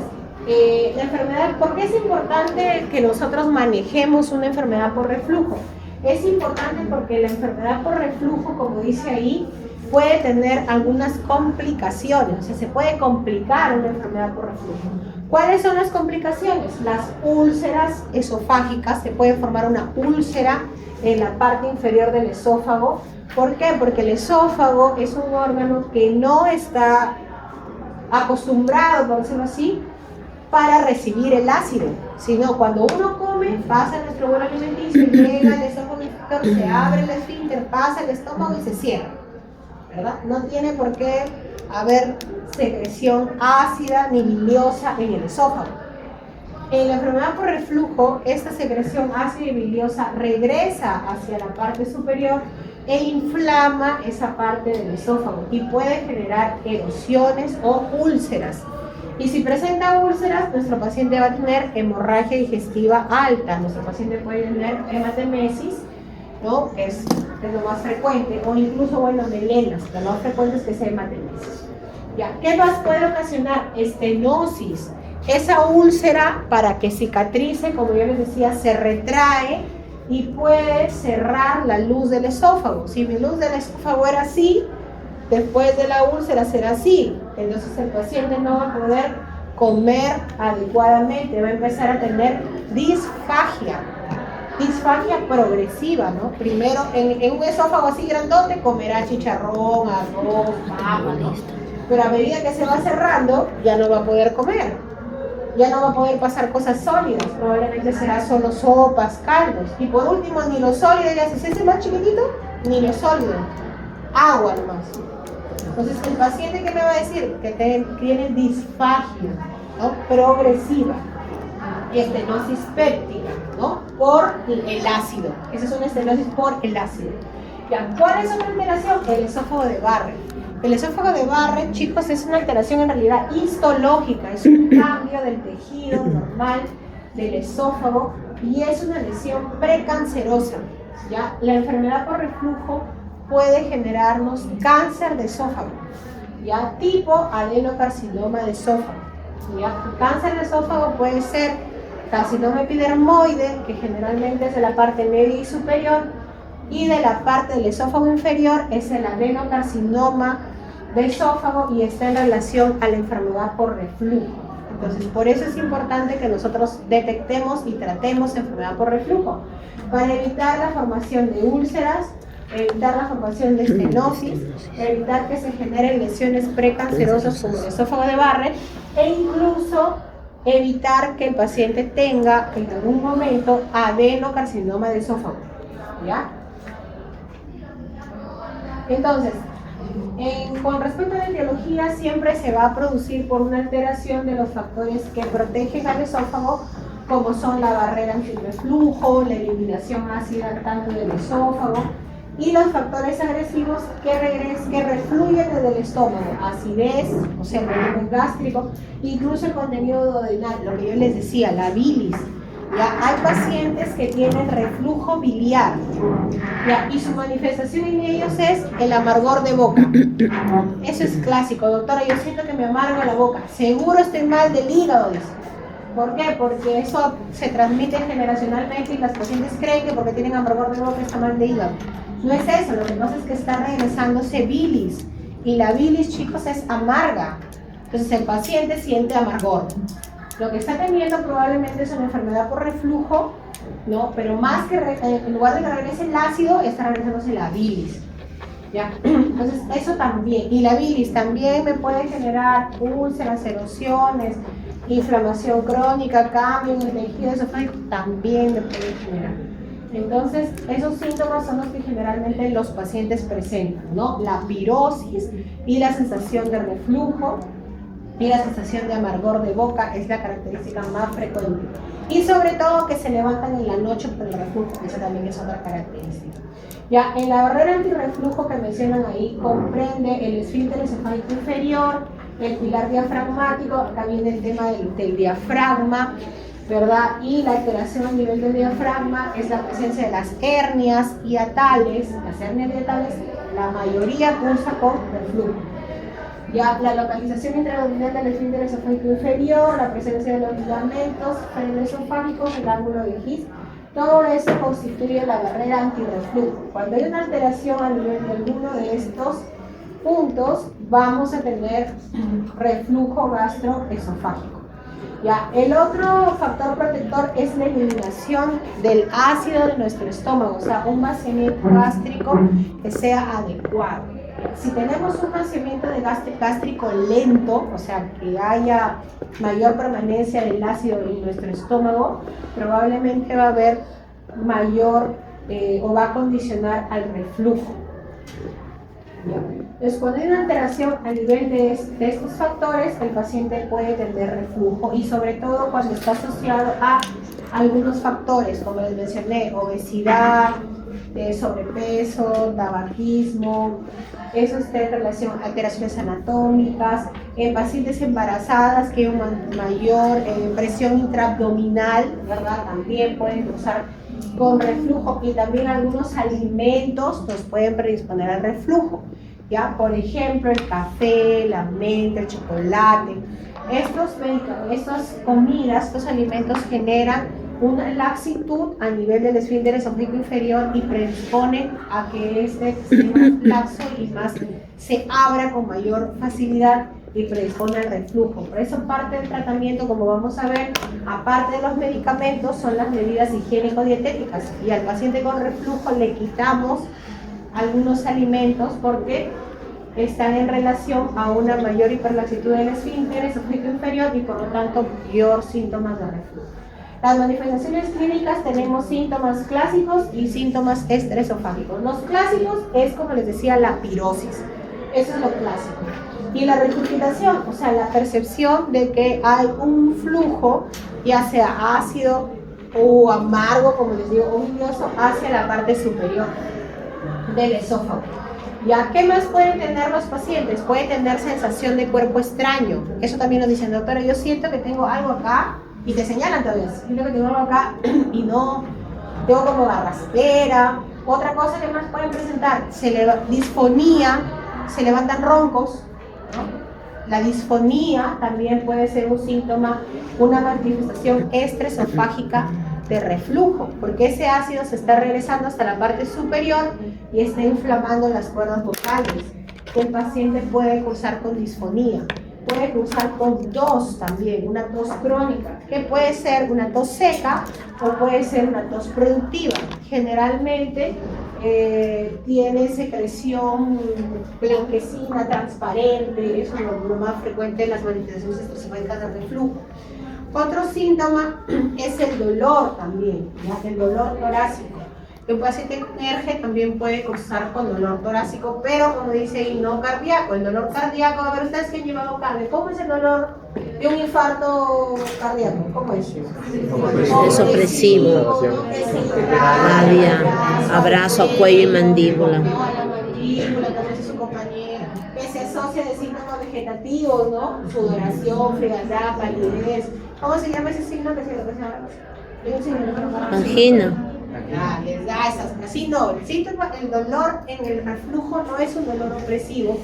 la enfermedad, ¿por qué es importante que nosotros manejemos una enfermedad por reflujo? Es importante porque la enfermedad por reflujo, como dice ahí, puede tener algunas complicaciones, o sea, se puede complicar una enfermedad por reflujo. ¿Cuáles son las complicaciones? Las úlceras esofágicas, se puede formar una úlcera en la parte inferior del esófago. ¿Por qué? Porque el esófago es un órgano que no está acostumbrado, por decirlo así, para recibir el ácido, sino cuando uno come, pasa nuestro bolo alimenticio, llega al esófago inferior, se abre el esfínter, pasa el estómago y se cierra, ¿verdad? No tiene por qué haber secreción ácida ni biliosa en el esófago. En la enfermedad por reflujo, esta secreción ácida y biliosa regresa hacia la parte superior e inflama esa parte del esófago y puede generar erosiones o úlceras. Y si presenta úlceras, nuestro paciente va a tener hemorragia digestiva alta. Nuestro paciente puede tener hematemesis, ¿no? Que es lo más frecuente, o incluso, bueno, melenas. Lo más frecuente es que sea hematemesis. ¿Ya? ¿Qué más puede ocasionar? Estenosis. Esa úlcera, para que cicatrice, como yo les decía, se retrae y puede cerrar la luz del esófago. Si mi luz del esófago era así, después de la úlcera será así. Entonces el paciente no va a poder comer adecuadamente, va a empezar a tener disfagia progresiva, ¿no? Primero, en un esófago así grandote, comerá chicharrón, arroz, papa, ¿no? Pero a medida que se va cerrando, ya no va a poder comer, ya no va a poder pasar cosas sólidas, probablemente será solo sopas, caldos, y por último, ni lo sólido, ya se hace más chiquitito, ni lo sólido, agua nomás. Entonces, el paciente, ¿qué me va a decir? Que tiene disfagia, ¿no? Progresiva, estenosis péptica, ¿no? Por el ácido. Esa es una estenosis por el ácido. ¿Ya? ¿Cuál es una alteración? El esófago de Barrett. El esófago de Barrett, chicos, es una alteración en realidad histológica, es un cambio del tejido normal del esófago y es una lesión precancerosa. ¿Ya? La enfermedad por reflujo puede generarnos cáncer de esófago, ¿ya? Tipo adenocarcinoma de esófago, ¿ya? El cáncer de esófago puede ser carcinoma epidermoide, que generalmente es de la parte media y superior, y de la parte del esófago inferior es el adenocarcinoma de esófago y está en relación a la enfermedad por reflujo. Entonces, por eso es importante que nosotros detectemos y tratemos enfermedad por reflujo, para evitar la formación de úlceras, evitar la formación de estenosis, evitar que se generen lesiones precancerosas como el esófago de Barrett e incluso evitar que el paciente tenga en algún momento adenocarcinoma de esófago, ¿ya? Entonces, con respecto a la etiología, siempre se va a producir por una alteración de los factores que protegen al esófago, como son la barrera antirreflujo, la eliminación ácida tanto del esófago, y los factores agresivos que refluyen desde el estómago, acidez, o sea, el volumen gástrico, incluso el contenido duodenal, lo que yo les decía, la bilis. ¿ya? Hay pacientes que tienen reflujo biliar, ¿ya? Y su manifestación en ellos es el amargor de boca. Eso es clásico, doctora, yo siento que me amargo la boca. Seguro estoy mal del hígado, dice. ¿Por qué? Porque eso se transmite generacionalmente y las pacientes creen que porque tienen amargor de boca está mal de hígado. No es eso, lo que pasa es que está regresándose bilis. Y la bilis, chicos, es amarga. Entonces el paciente siente amargor. Lo que está teniendo probablemente es una enfermedad por reflujo, ¿no? Pero más que en lugar de que regrese el ácido, está regresándose la bilis. ¿Ya? Entonces eso también. Y la bilis también me puede generar úlceras, erosiones, inflamación crónica, cambio en el tejido esofágico, también me puede generar. Entonces, esos síntomas son los que generalmente los pacientes presentan, ¿no? La pirosis y la sensación de reflujo y la sensación de amargor de boca es la característica más frecuente. Y sobre todo que se levantan en la noche por el reflujo, esa también es otra característica. Ya, en la barrera antirreflujo que mencionan ahí comprende el esfínter esofágico inferior, el pilar diafragmático, acá viene el tema del diafragma, ¿verdad? Y la alteración a nivel del diafragma es la presencia de las hernias hiatales. Las hernias hiatales, la mayoría cursa con reflujo. Ya, la localización intraabdominal del esfínter esofágico inferior, la presencia de los ligamentos esofágicos, el ángulo de His, todo eso constituye la barrera antirreflujo. Cuando hay una alteración a nivel de alguno de estos puntos, vamos a tener reflujo gastroesofágico. Ya, el otro factor protector es la eliminación del ácido de nuestro estómago, o sea, un vaciamiento gástrico que sea adecuado. Si tenemos un vaciamiento de gástrico lento, o sea, que haya mayor permanencia del ácido en nuestro estómago, probablemente va a haber mayor o va a condicionar al reflujo. Entonces, cuando hay una alteración a nivel de estos factores, el paciente puede tener reflujo y sobre todo cuando está asociado a algunos factores, como les mencioné, obesidad, sobrepeso, tabaquismo, eso está en relación a alteraciones anatómicas, en pacientes embarazadas que hay una mayor presión intraabdominal, ¿verdad? También pueden causar con reflujo y también algunos alimentos nos pueden predisponer al reflujo, ¿ya? Por ejemplo, el café, la menta, el chocolate. Estas comidas, estos alimentos generan una laxitud a nivel del esfínter esofágico inferior y predisponen a que este esté más laxo y más se abra con mayor facilidad y predispone al reflujo. Por eso parte del tratamiento, como vamos a ver, aparte de los medicamentos, son las medidas higiénico-dietéticas. Y al paciente con reflujo le quitamos algunos alimentos porque están en relación a una mayor hiperlaxitud del esfínter esofágico inferior y por lo tanto peor síntomas de reflujo. Las manifestaciones clínicas tenemos síntomas clásicos y síntomas extraesofágicos. Los clásicos es, como les decía, la pirosis. Eso es lo clásico. Y la regurgitación, o sea, la percepción de que hay un flujo, ya sea ácido o amargo, como les digo, o bilioso, hacia la parte superior del esófago. ¿Ya? ¿Qué más pueden tener los pacientes? Pueden tener sensación de cuerpo extraño. Eso también nos dicen, doctora, yo siento que tengo algo acá, y te señalan todavía, siento que tengo algo acá y no, tengo como garraspera. Otra cosa que más pueden presentar, disfonía, se levantan roncos, ¿no? La disfonía también puede ser un síntoma, una manifestación extraesofágica de reflujo, porque ese ácido se está regresando hasta la parte superior y está inflamando las cuerdas vocales. El paciente puede cursar con disfonía. Puede cursar con tos también, una tos crónica, que puede ser una tos seca o puede ser una tos productiva. Generalmente tiene secreción blanquecina, transparente, eso es lo más frecuente en las manifestaciones extraesofágicas de reflujo. Otro síntoma es el dolor también, ¿ya? El dolor torácico. Un paciente con ERGE también puede cursar con dolor torácico, pero como dice ahí, no cardíaco. El dolor cardíaco, a ver, ustedes que han llevado carne, ¿cómo es el dolor de un infarto cardíaco? ¿Cómo es? Es opresivo, rabia, abrazo a cuello y mandíbula. No, a la mandíbula, como dice su compañera, que se asocia de síntomas vegetativos, ¿no? Sudoración, frialdad, palidez. ¿Cómo se llama ese signo que se llama? Angina. Ah, les da esas. Así no, el síntoma, el dolor en el reflujo no es un dolor opresivo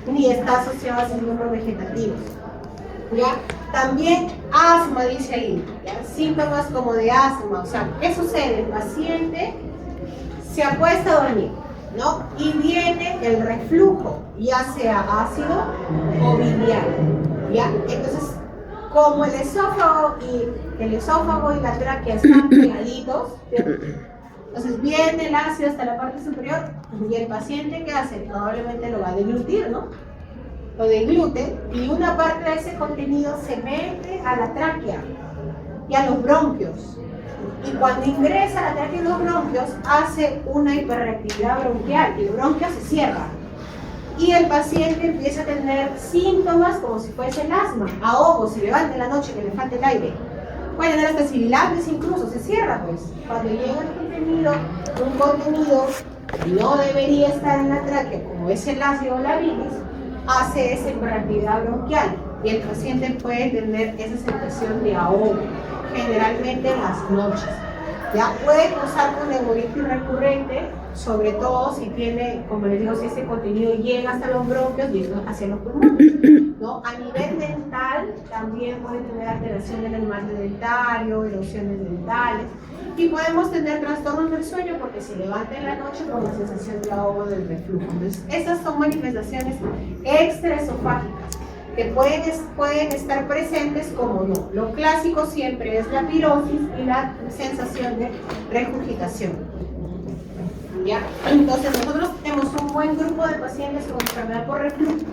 ni está asociado a síndromes vegetativos. ¿Ya? También asma, dice ahí, ¿ya? Síntomas como de asma, o sea, ¿qué sucede? El paciente se acuesta a dormir, ¿no? Y viene el reflujo, ya sea ácido o biliar, ¿ya? Entonces, como el esófago y la tráquea están pegaditos, ¿cierto? Entonces viene el ácido hasta la parte superior y el paciente, ¿qué hace? Probablemente lo va a deglutir, ¿no? Lo deglute y una parte de ese contenido se mete a la tráquea y a los bronquios. Y cuando ingresa a la tráquea y los bronquios, hace una hiperreactividad bronquial y el bronquio se cierra. Y el paciente empieza a tener síntomas como si fuese el asma, ahogo, se levanta en la noche que le falta el aire. Puede tener hasta sibilantes incluso, se cierra pues. Cuando llega un contenido no debería estar en la tráquea, como es el ácido o la bilis, hace esa hiperactividad bronquial y el paciente puede tener esa sensación de ahogo, generalmente en las noches. Ya puede causar con neumonitis recurrente, sobre todo si tiene, como les digo, si ese contenido llega hasta los bronquios y hacia los pulmones, ¿no? A nivel dental también puede tener alteración del esmalte dentario, erosiones dentales y podemos tener trastornos del sueño porque se levanta en la noche con la sensación de ahogo del reflujo. Entonces, esas son manifestaciones extraesofágicas que pueden estar presentes como no. Lo clásico siempre es la pirosis y la sensación de regurgitación. ¿Ya? Entonces nosotros tenemos un buen grupo de pacientes con enfermedad por reflujo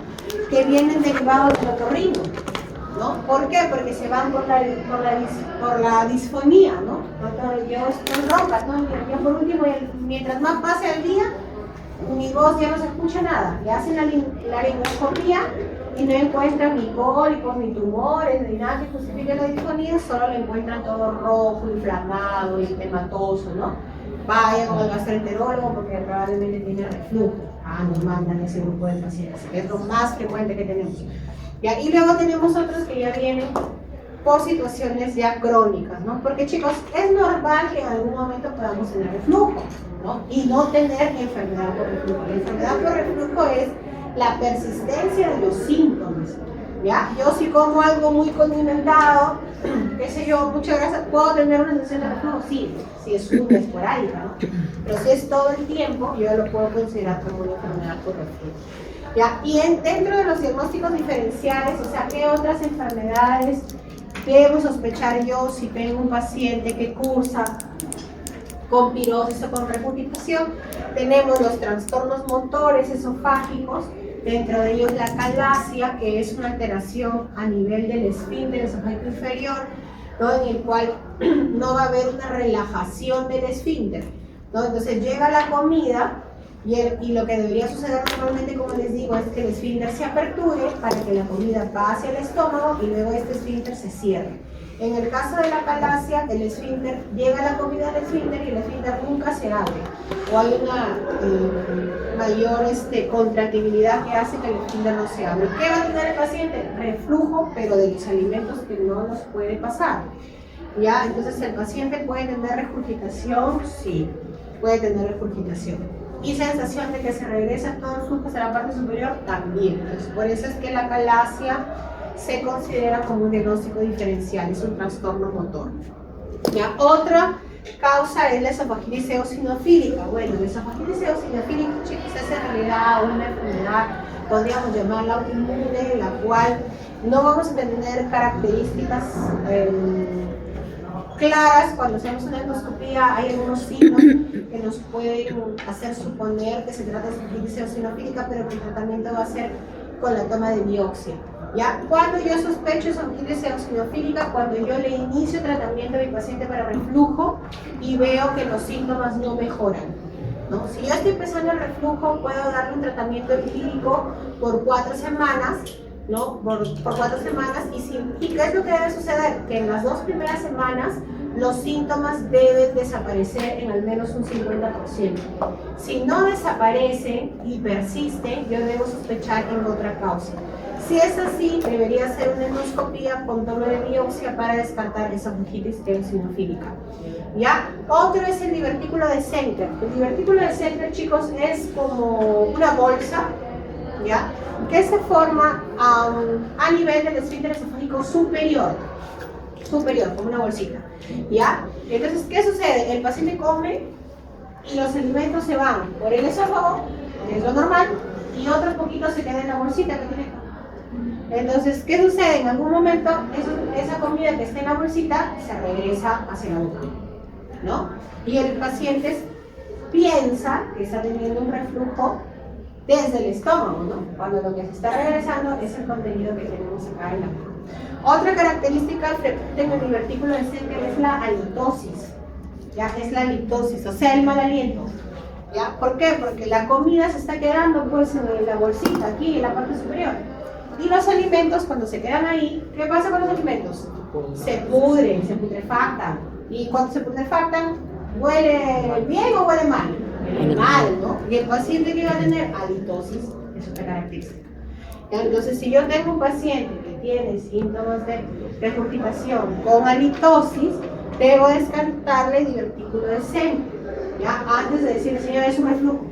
que vienen derivados del otorrino, ¿no? ¿Por qué? Porque se van por la disfonía, ¿no? Yo estoy ronca, ¿no? Yo por último, mientras más pase el día, mi voz ya no se escucha nada. Le hacen la laringoscopía y no encuentran ni pólipos, ni tumores, ni nada que justifique la disfonía, solo le encuentran todo rojo, inflamado y hematoso, ¿no? Vayan con el gastroenterólogo porque probablemente tiene reflujo. Nos mandan ese grupo de pacientes, que es lo más frecuente que tenemos. ¿Ya? Y luego tenemos otros que ya vienen por situaciones ya crónicas, ¿no? Porque chicos, es normal que en algún momento podamos tener reflujo, ¿no? Y no tener enfermedad por reflujo. La enfermedad por reflujo es la persistencia de los síntomas, ¿ya? Yo si como algo muy condimentado, qué sé yo, mucha grasa, ¿puedo tener una sensación de reflujo? Sí, si es una esporádica, ¿no? Pero si es todo el tiempo, yo lo puedo considerar como una enfermedad por reflujo, ¿ya? Y dentro de los diagnósticos diferenciales, o sea, ¿qué otras enfermedades debo sospechar yo si tengo un paciente que cursa con pirosis o con regurgitación? Tenemos los trastornos motores esofágicos, dentro de ellos la calasia, que es una alteración a nivel del esfínter esofágico inferior, ¿no? En el cual no va a haber una relajación del esfínter, ¿no? Entonces llega la comida y lo que debería suceder normalmente, como les digo, es que el esfínter se aperture para que la comida pase al estómago y luego este esfínter se cierre. En el caso de la calasia, el esfínter, llega la comida al esfínter y el esfínter nunca se abre. O hay una mayor contractibilidad que hace que el esfínter no se abra. ¿Qué va a tener el paciente? Reflujo, pero de los alimentos que no nos puede pasar. ¿Ya? Entonces, ¿el paciente puede tener regurgitación? Sí, puede tener regurgitación. Y sensación de que se regresa todo el flujo hacia la parte superior también. Entonces, por eso es que la calasia se considera como un diagnóstico diferencial, es un trastorno motor. ¿Ya? Otra causa es la esofagitis eosinofílica. Bueno, la esofagitis eosinofílica, chicos, es en realidad una enfermedad, podríamos llamarla autoinmune, la cual no vamos a tener características claras. Cuando hacemos una endoscopía hay algunos signos que nos pueden hacer suponer que se trata de esofagitis eosinofílica, pero que el tratamiento va a ser con la toma de biopsia. ¿Ya? Cuando yo sospecho esofagitis eosinofílica, cuando yo le inicio tratamiento a mi paciente para reflujo y veo que los síntomas no mejoran, ¿no? Si yo estoy empezando el reflujo, puedo darle un tratamiento empírico por 4 semanas, ¿no? Por 4 semanas. ¿Y qué es lo que debe suceder? Que en las 2 primeras semanas los síntomas deben desaparecer en al menos un 50%. Si no desaparecen y persisten, yo debo sospechar en otra causa. Si es así, debería hacer una endoscopía con tono de biopsia para descartar esa meningitis eosinofílica. ¿Ya? Otro es el divertículo de Senker. El divertículo de Senker, chicos, es como una bolsa, ¿ya?, que se forma a nivel del esfínter esofágico superior, como una bolsita, ¿ya? Entonces, ¿qué sucede? El paciente come y los alimentos se van por el esófago, que es lo normal, y otro poquito se queda en la bolsita que tiene. Entonces, ¿qué sucede? En algún momento, esa comida que está en la bolsita se regresa hacia la boca, ¿no? Y el paciente piensa que está teniendo un reflujo desde el estómago, ¿no? Cuando lo que se está regresando es el contenido que tenemos acá en la boca. Otra característica frecuente en el divertículo de Senker es la halitosis, ¿ya? Es la halitosis, o sea, el mal aliento, ¿ya? ¿Por qué? Porque la comida se está quedando pues en la bolsita, aquí en la parte superior. Y los alimentos, cuando se quedan ahí, ¿qué pasa con los alimentos? Se pudren, se putrefactan. Y cuando se putrefactan, ¿huele bien o huele mal? Huele mal, ¿no? Y el paciente que va a tener halitosis es otra característica. Entonces, si yo tengo un paciente que tiene síntomas de regurgitación con halitosis, debo descartarle divertículo de Senker, ¿ya? Antes de decirle, señor, es un reflujo,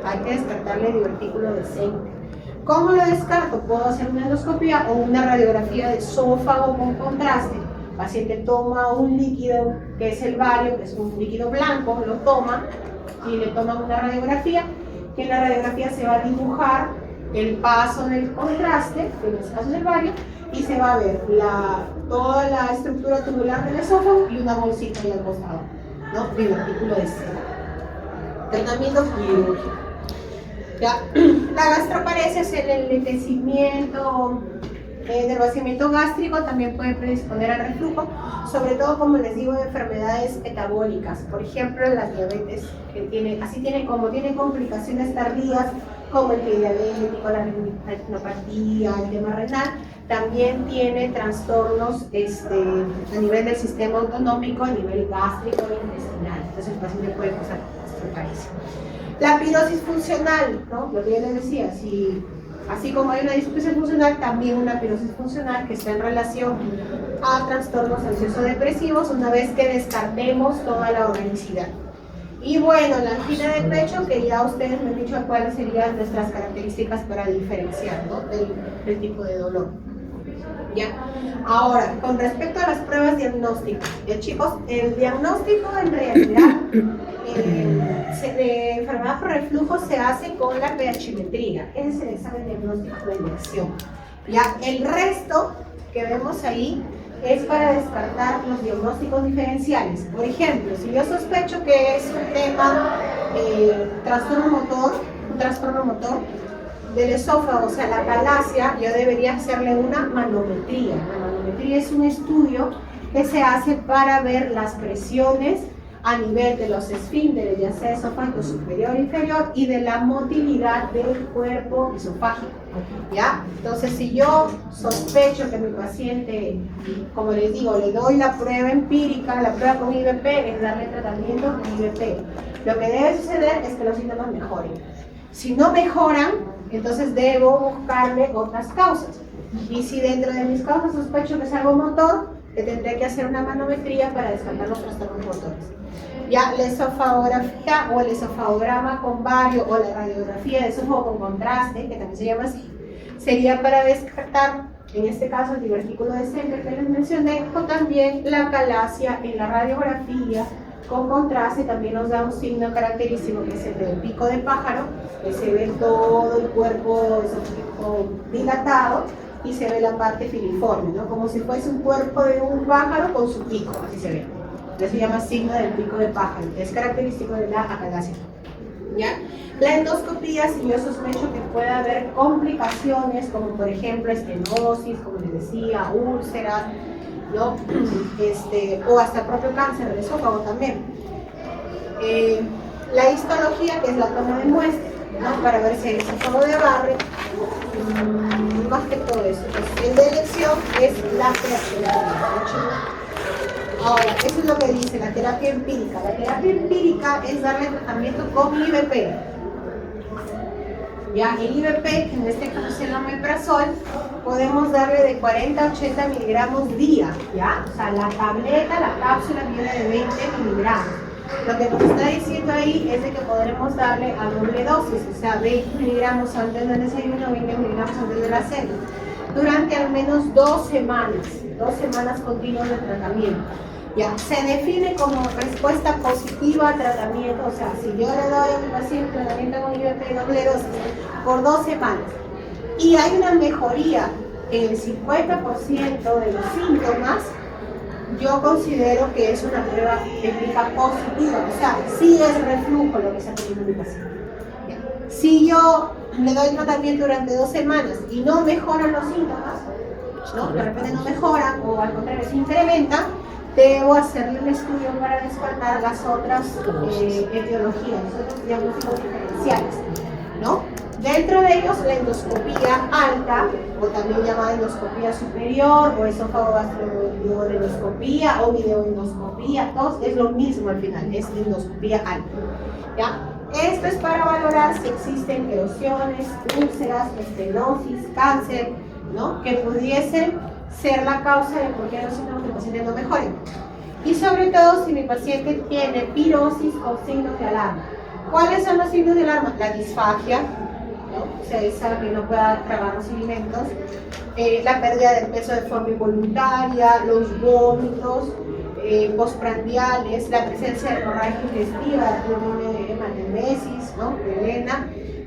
hay que descartarle divertículo de Senker. ¿Cómo lo descarto? Puedo hacer una endoscopia o una radiografía de esófago con contraste. El paciente toma un líquido que es el bario, que es un líquido blanco, lo toma y le toman una radiografía, que en la radiografía se va a dibujar el paso del contraste, que en este caso es el bario, y se va a ver toda la estructura tubular del esófago y una bolsita ahí al costado, ¿no? Divertículo de Senker. Tratamiento quirúrgico. ¿Ya? La gastroparesis, el enlentecimiento del vaciamiento gástrico también puede predisponer al reflujo, sobre todo, como les digo, de enfermedades metabólicas. Por ejemplo, la diabetes, que tiene complicaciones tardías, como el pie diabético, la retinopatía, el tema renal, también tiene trastornos a nivel del sistema autonómico, a nivel gástrico e intestinal. Entonces, el paciente puede pasar gastroparesis. La pirosis funcional, ¿no? Lo que yo les decía, así como hay una disfunción funcional, también una pirosis funcional que está en relación a trastornos ansioso-depresivos, una vez que descartemos toda la organicidad. Y bueno, la angina de pecho, que ya ustedes me han dicho cuáles serían nuestras características para diferenciar, ¿no?, del tipo de dolor. ¿Ya? Ahora, con respecto a las pruebas diagnósticas, chicos, el diagnóstico en realidad de enfermedad por reflujo se hace con la pH-metría, ese es el examen diagnóstico de elección. ¿Ya? El resto que vemos ahí es para descartar los diagnósticos diferenciales. Por ejemplo, si yo sospecho que es un tema un trastorno motor del esófago, o sea, la calasia, yo debería hacerle una manometría. La manometría es un estudio que se hace para ver las presiones a nivel de los esfínteres, ya sea esofágico superior e inferior, y de la motilidad del cuerpo esofágico, ¿ya? Entonces, si yo sospecho que mi paciente, como les digo, le doy la prueba empírica, la prueba con IBP, es darle tratamiento con IBP. Lo que debe suceder es que los síntomas mejoren. Si no mejoran, entonces debo buscarle otras causas. Y si dentro de mis causas sospecho que es algo motor, que tendré que hacer una manometría para descartar los trastornos motores. Ya la esofagografía o el esofagograma con bario o la radiografía de esófago con contraste, que también se llama así, sería para descartar, en este caso, el divertículo de Senker que les mencioné, o también la calasia en la radiografía con contraste. También nos da un signo característico que es el del pico de pájaro, que se ve todo el cuerpo esofágico dilatado y se ve la parte filiforme, ¿no? Como si fuese un cuerpo de un pájaro con su pico, así se ve. Se llama signo del pico de pájaro, que es característico de la acalasia. ¿Ya? La endoscopía, si yo sospecho que puede haber complicaciones, como por ejemplo estenosis, como les decía, úlceras, ¿no? O hasta propio cáncer del esófago también. La histología, que es la toma de muestra, ¿no?, para ver si hay esófago de Barrett. Más que todo eso, pues, el de elección es la creatinina. Ahora, eso es lo que dice la terapia empírica. La terapia empírica es darle tratamiento con IVP. Ya, el IVP, que en este caso es el omeprazol, podemos darle de 40 a 80 miligramos día, ¿ya? O sea, la tableta, la cápsula viene de 20 miligramos. Lo que nos está diciendo ahí es de que podremos darle a doble dosis, o sea, 20 miligramos antes del desayuno, 20 miligramos antes de la cena, durante al menos 2 semanas continuas de tratamiento. Ya, se define como respuesta positiva al tratamiento, o sea, si yo le doy a mi paciente tratamiento con IVP doble dosis por 2 semanas y hay una mejoría en el 50% de los síntomas, yo considero que es una prueba empírica positiva, o sea, sí es reflujo lo que está teniendo mi paciente. Ya. Si yo le doy tratamiento durante 2 semanas y no mejoran los síntomas, ¿no? De repente no mejoran o al contrario se incrementan, debo hacerle un estudio para descartar las otras etiologías, los otros diagnósticos diferenciales, ¿no? Dentro de ellos, la endoscopía alta, o también llamada endoscopía superior, o esofágogastrodiodendoscopía, o videoendoscopía, todos es lo mismo al final, es endoscopía alta, ¿ya? Esto es para valorar si existen erosiones, úlceras, estenosis, cáncer, ¿no? Que pudiesen ser la causa de por qué los síntomas del paciente no mejoren. Y sobre todo si mi paciente tiene pirosis con signos de alarma. ¿Cuáles son los signos de alarma? La disfagia, ¿no? O sea, esa que no pueda tragar los alimentos, la pérdida de peso de forma involuntaria, los vómitos postprandiales, la presencia de hemorragia digestiva, de hematemesis, ¿no? De Elena.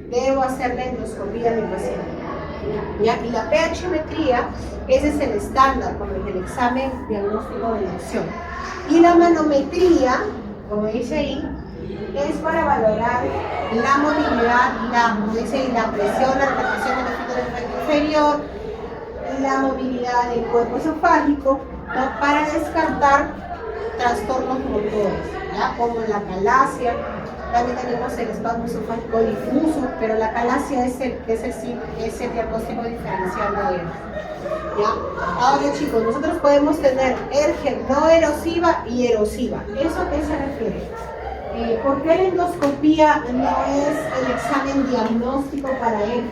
Debo hacer la endoscopía del paciente. ¿Ya? Y la pHmetría, ese es el estándar, como el examen diagnóstico de elección. Y la manometría, como dice ahí, es para valorar la movilidad, como dice ahí, la presión, la retracción del efecto inferior, la movilidad del cuerpo esofágico, ¿no? Para descartar trastornos motores, ¿ya? Como la calasia. También tenemos el espasmo esofágico difuso, pero la calasia es el diagnóstico diferencial de ERGE. ¿Ya? Ahora chicos, nosotros podemos tener ERGE no erosiva y erosiva. ¿Eso a qué se refiere? ¿Por qué la endoscopía no es el examen diagnóstico para ERGE?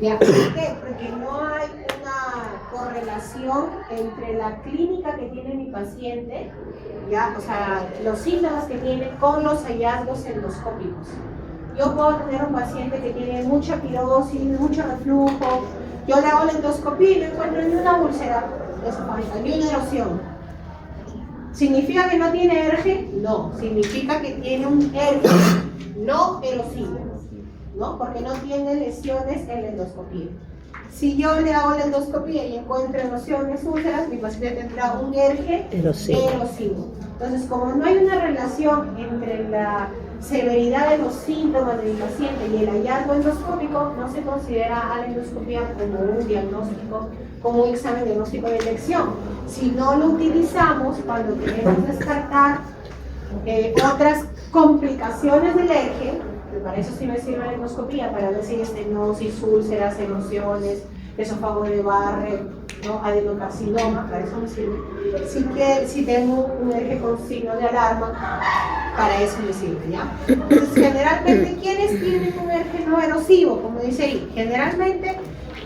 ¿Ya? ¿Por qué? Porque no hay una correlación entre la clínica que tiene mi paciente, ¿ya? O sea, los síntomas que tiene con los hallazgos endoscópicos. Yo puedo tener un paciente que tiene mucha pirosis, mucho reflujo, yo le hago la endoscopía y no encuentro ni una úlcera esofágica, ni una erosión. ¿Significa que no tiene ERGE? No, significa que tiene un ERGE no erosivo, ¿no? Porque no tiene lesiones en la endoscopía. Si yo le hago la endoscopía y encuentro erosiones, úlceras, mi paciente tendrá un ERGE erosivo. Entonces, como no hay una relación entre la severidad de los síntomas de mi paciente y el hallazgo endoscópico, no se considera a la endoscopía como un diagnóstico, como un examen diagnóstico de elección. Si no lo utilizamos cuando queremos descartar otras complicaciones del ERGE, para eso sí me sirve la endoscopía, para ver si hay estenosis, úlceras, erosiones, esófago de Barrett, ¿no? Adenocarcinoma, para eso me sirve. Si tengo un ERGE con signo de alarma, para eso me sirve, ¿ya? Entonces, generalmente, ¿quiénes tienen un ERGE no erosivo? Como dice ahí, generalmente,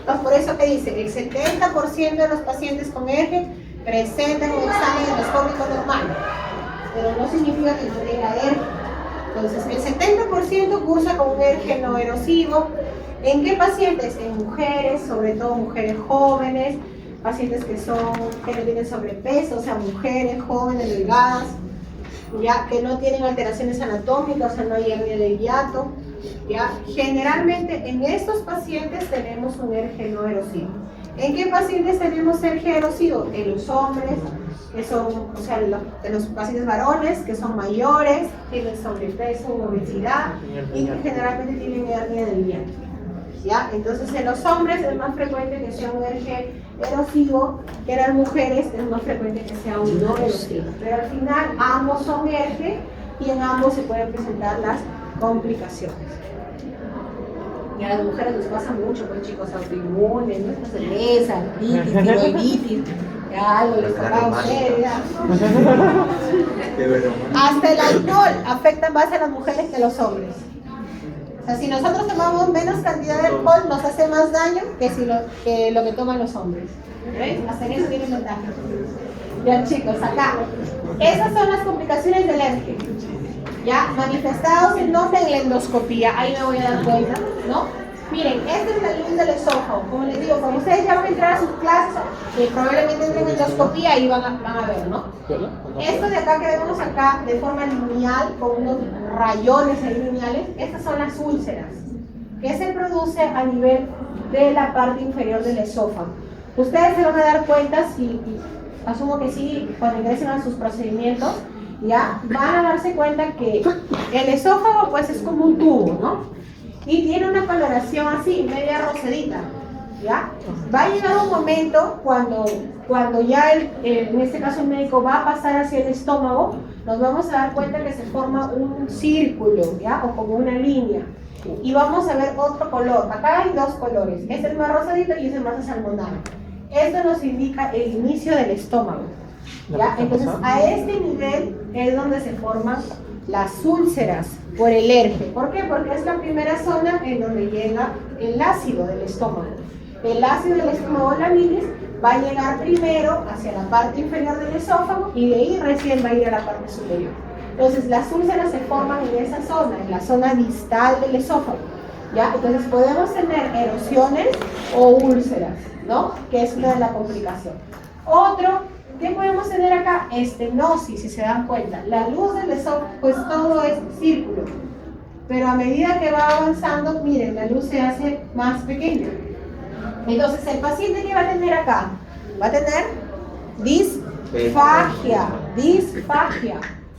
pues por eso que dice, el 70% de los pacientes con ERGE presentan un examen endoscópico normal, pero no significa que no tenga ERGE. Entonces, el 70% cursa con un ERGE no erosivo. ¿En qué pacientes? En mujeres, sobre todo mujeres jóvenes, pacientes que no tienen sobrepeso, o sea, mujeres jóvenes, delgadas, ya que no tienen alteraciones anatómicas, o sea, no hay hernia de hiato, ya. Generalmente en estos pacientes tenemos un ERGE no erosivo. ¿En qué pacientes tenemos ERGE erosivo? En los hombres, que son, o sea, en los pacientes varones que son mayores, tienen sobrepeso, obesidad y que generalmente tienen hernia del hiato. ¿Ya? Entonces en los hombres es más frecuente que sea un ERGE erosivo, que en las mujeres es más frecuente que sea un no erosivo. Pero al final ambos son ERGE y en ambos se pueden presentar las complicaciones. Y a las mujeres les pasa mucho, pues chicos, autoinmunes, ¿no? Cerveza, artritis, tiroiditis. Ya, algo les tocaba a ustedes, ya. Qué bueno. Hasta el alcohol afecta más a las mujeres que a los hombres. O sea, si nosotros tomamos menos cantidad de alcohol, nos hace más daño que lo que toman los hombres. ¿Ves? Hasta en eso tiene ventaja. Ya, chicos, acá. Esas son las complicaciones del ERGE. Ya, manifestados en donde en la endoscopía. Ahí me voy a dar cuenta, ¿no? Miren, esta es la luz del esófago. Como les digo, como ustedes ya van a entrar a sus clases, probablemente entren en endoscopía y van a ver, ¿no? Esto de acá que vemos acá, de forma lineal, con unos rayones ahí lineales, estas son las úlceras, que se produce a nivel de la parte inferior del esófago. Ustedes se van a dar cuenta, y asumo que sí, cuando ingresen a sus procedimientos, ya van a darse cuenta que el esófago pues es como un tubo, ¿no? Y tiene una coloración así, media rosadita, ¿ya? Va a llegar un momento cuando ya en este caso el médico va a pasar hacia el estómago, nos vamos a dar cuenta que se forma un círculo, ¿ya? O como una línea. Y vamos a ver otro color. Acá hay dos colores, este es el más rosadito y este es el más asalmonado. Esto nos indica el inicio del estómago, ¿ya? Entonces a este nivel es donde se forman las úlceras por el ERGE. ¿Por qué? Porque es la primera zona en donde llega el ácido del estómago. El ácido del estómago, la bilis, va a llegar primero hacia la parte inferior del esófago y de ahí recién va a ir a la parte superior. Entonces las úlceras se forman en esa zona, en la zona distal del esófago, ¿ya? Entonces podemos tener erosiones o úlceras, ¿no? Que es una de las complicaciones. Otro, ¿qué podemos tener acá? Estenosis, si se dan cuenta. La luz del esófago, pues todo es círculo. Pero a medida que va avanzando, miren, la luz se hace más pequeña. Entonces, el paciente que va a tener acá, va a tener disfagia,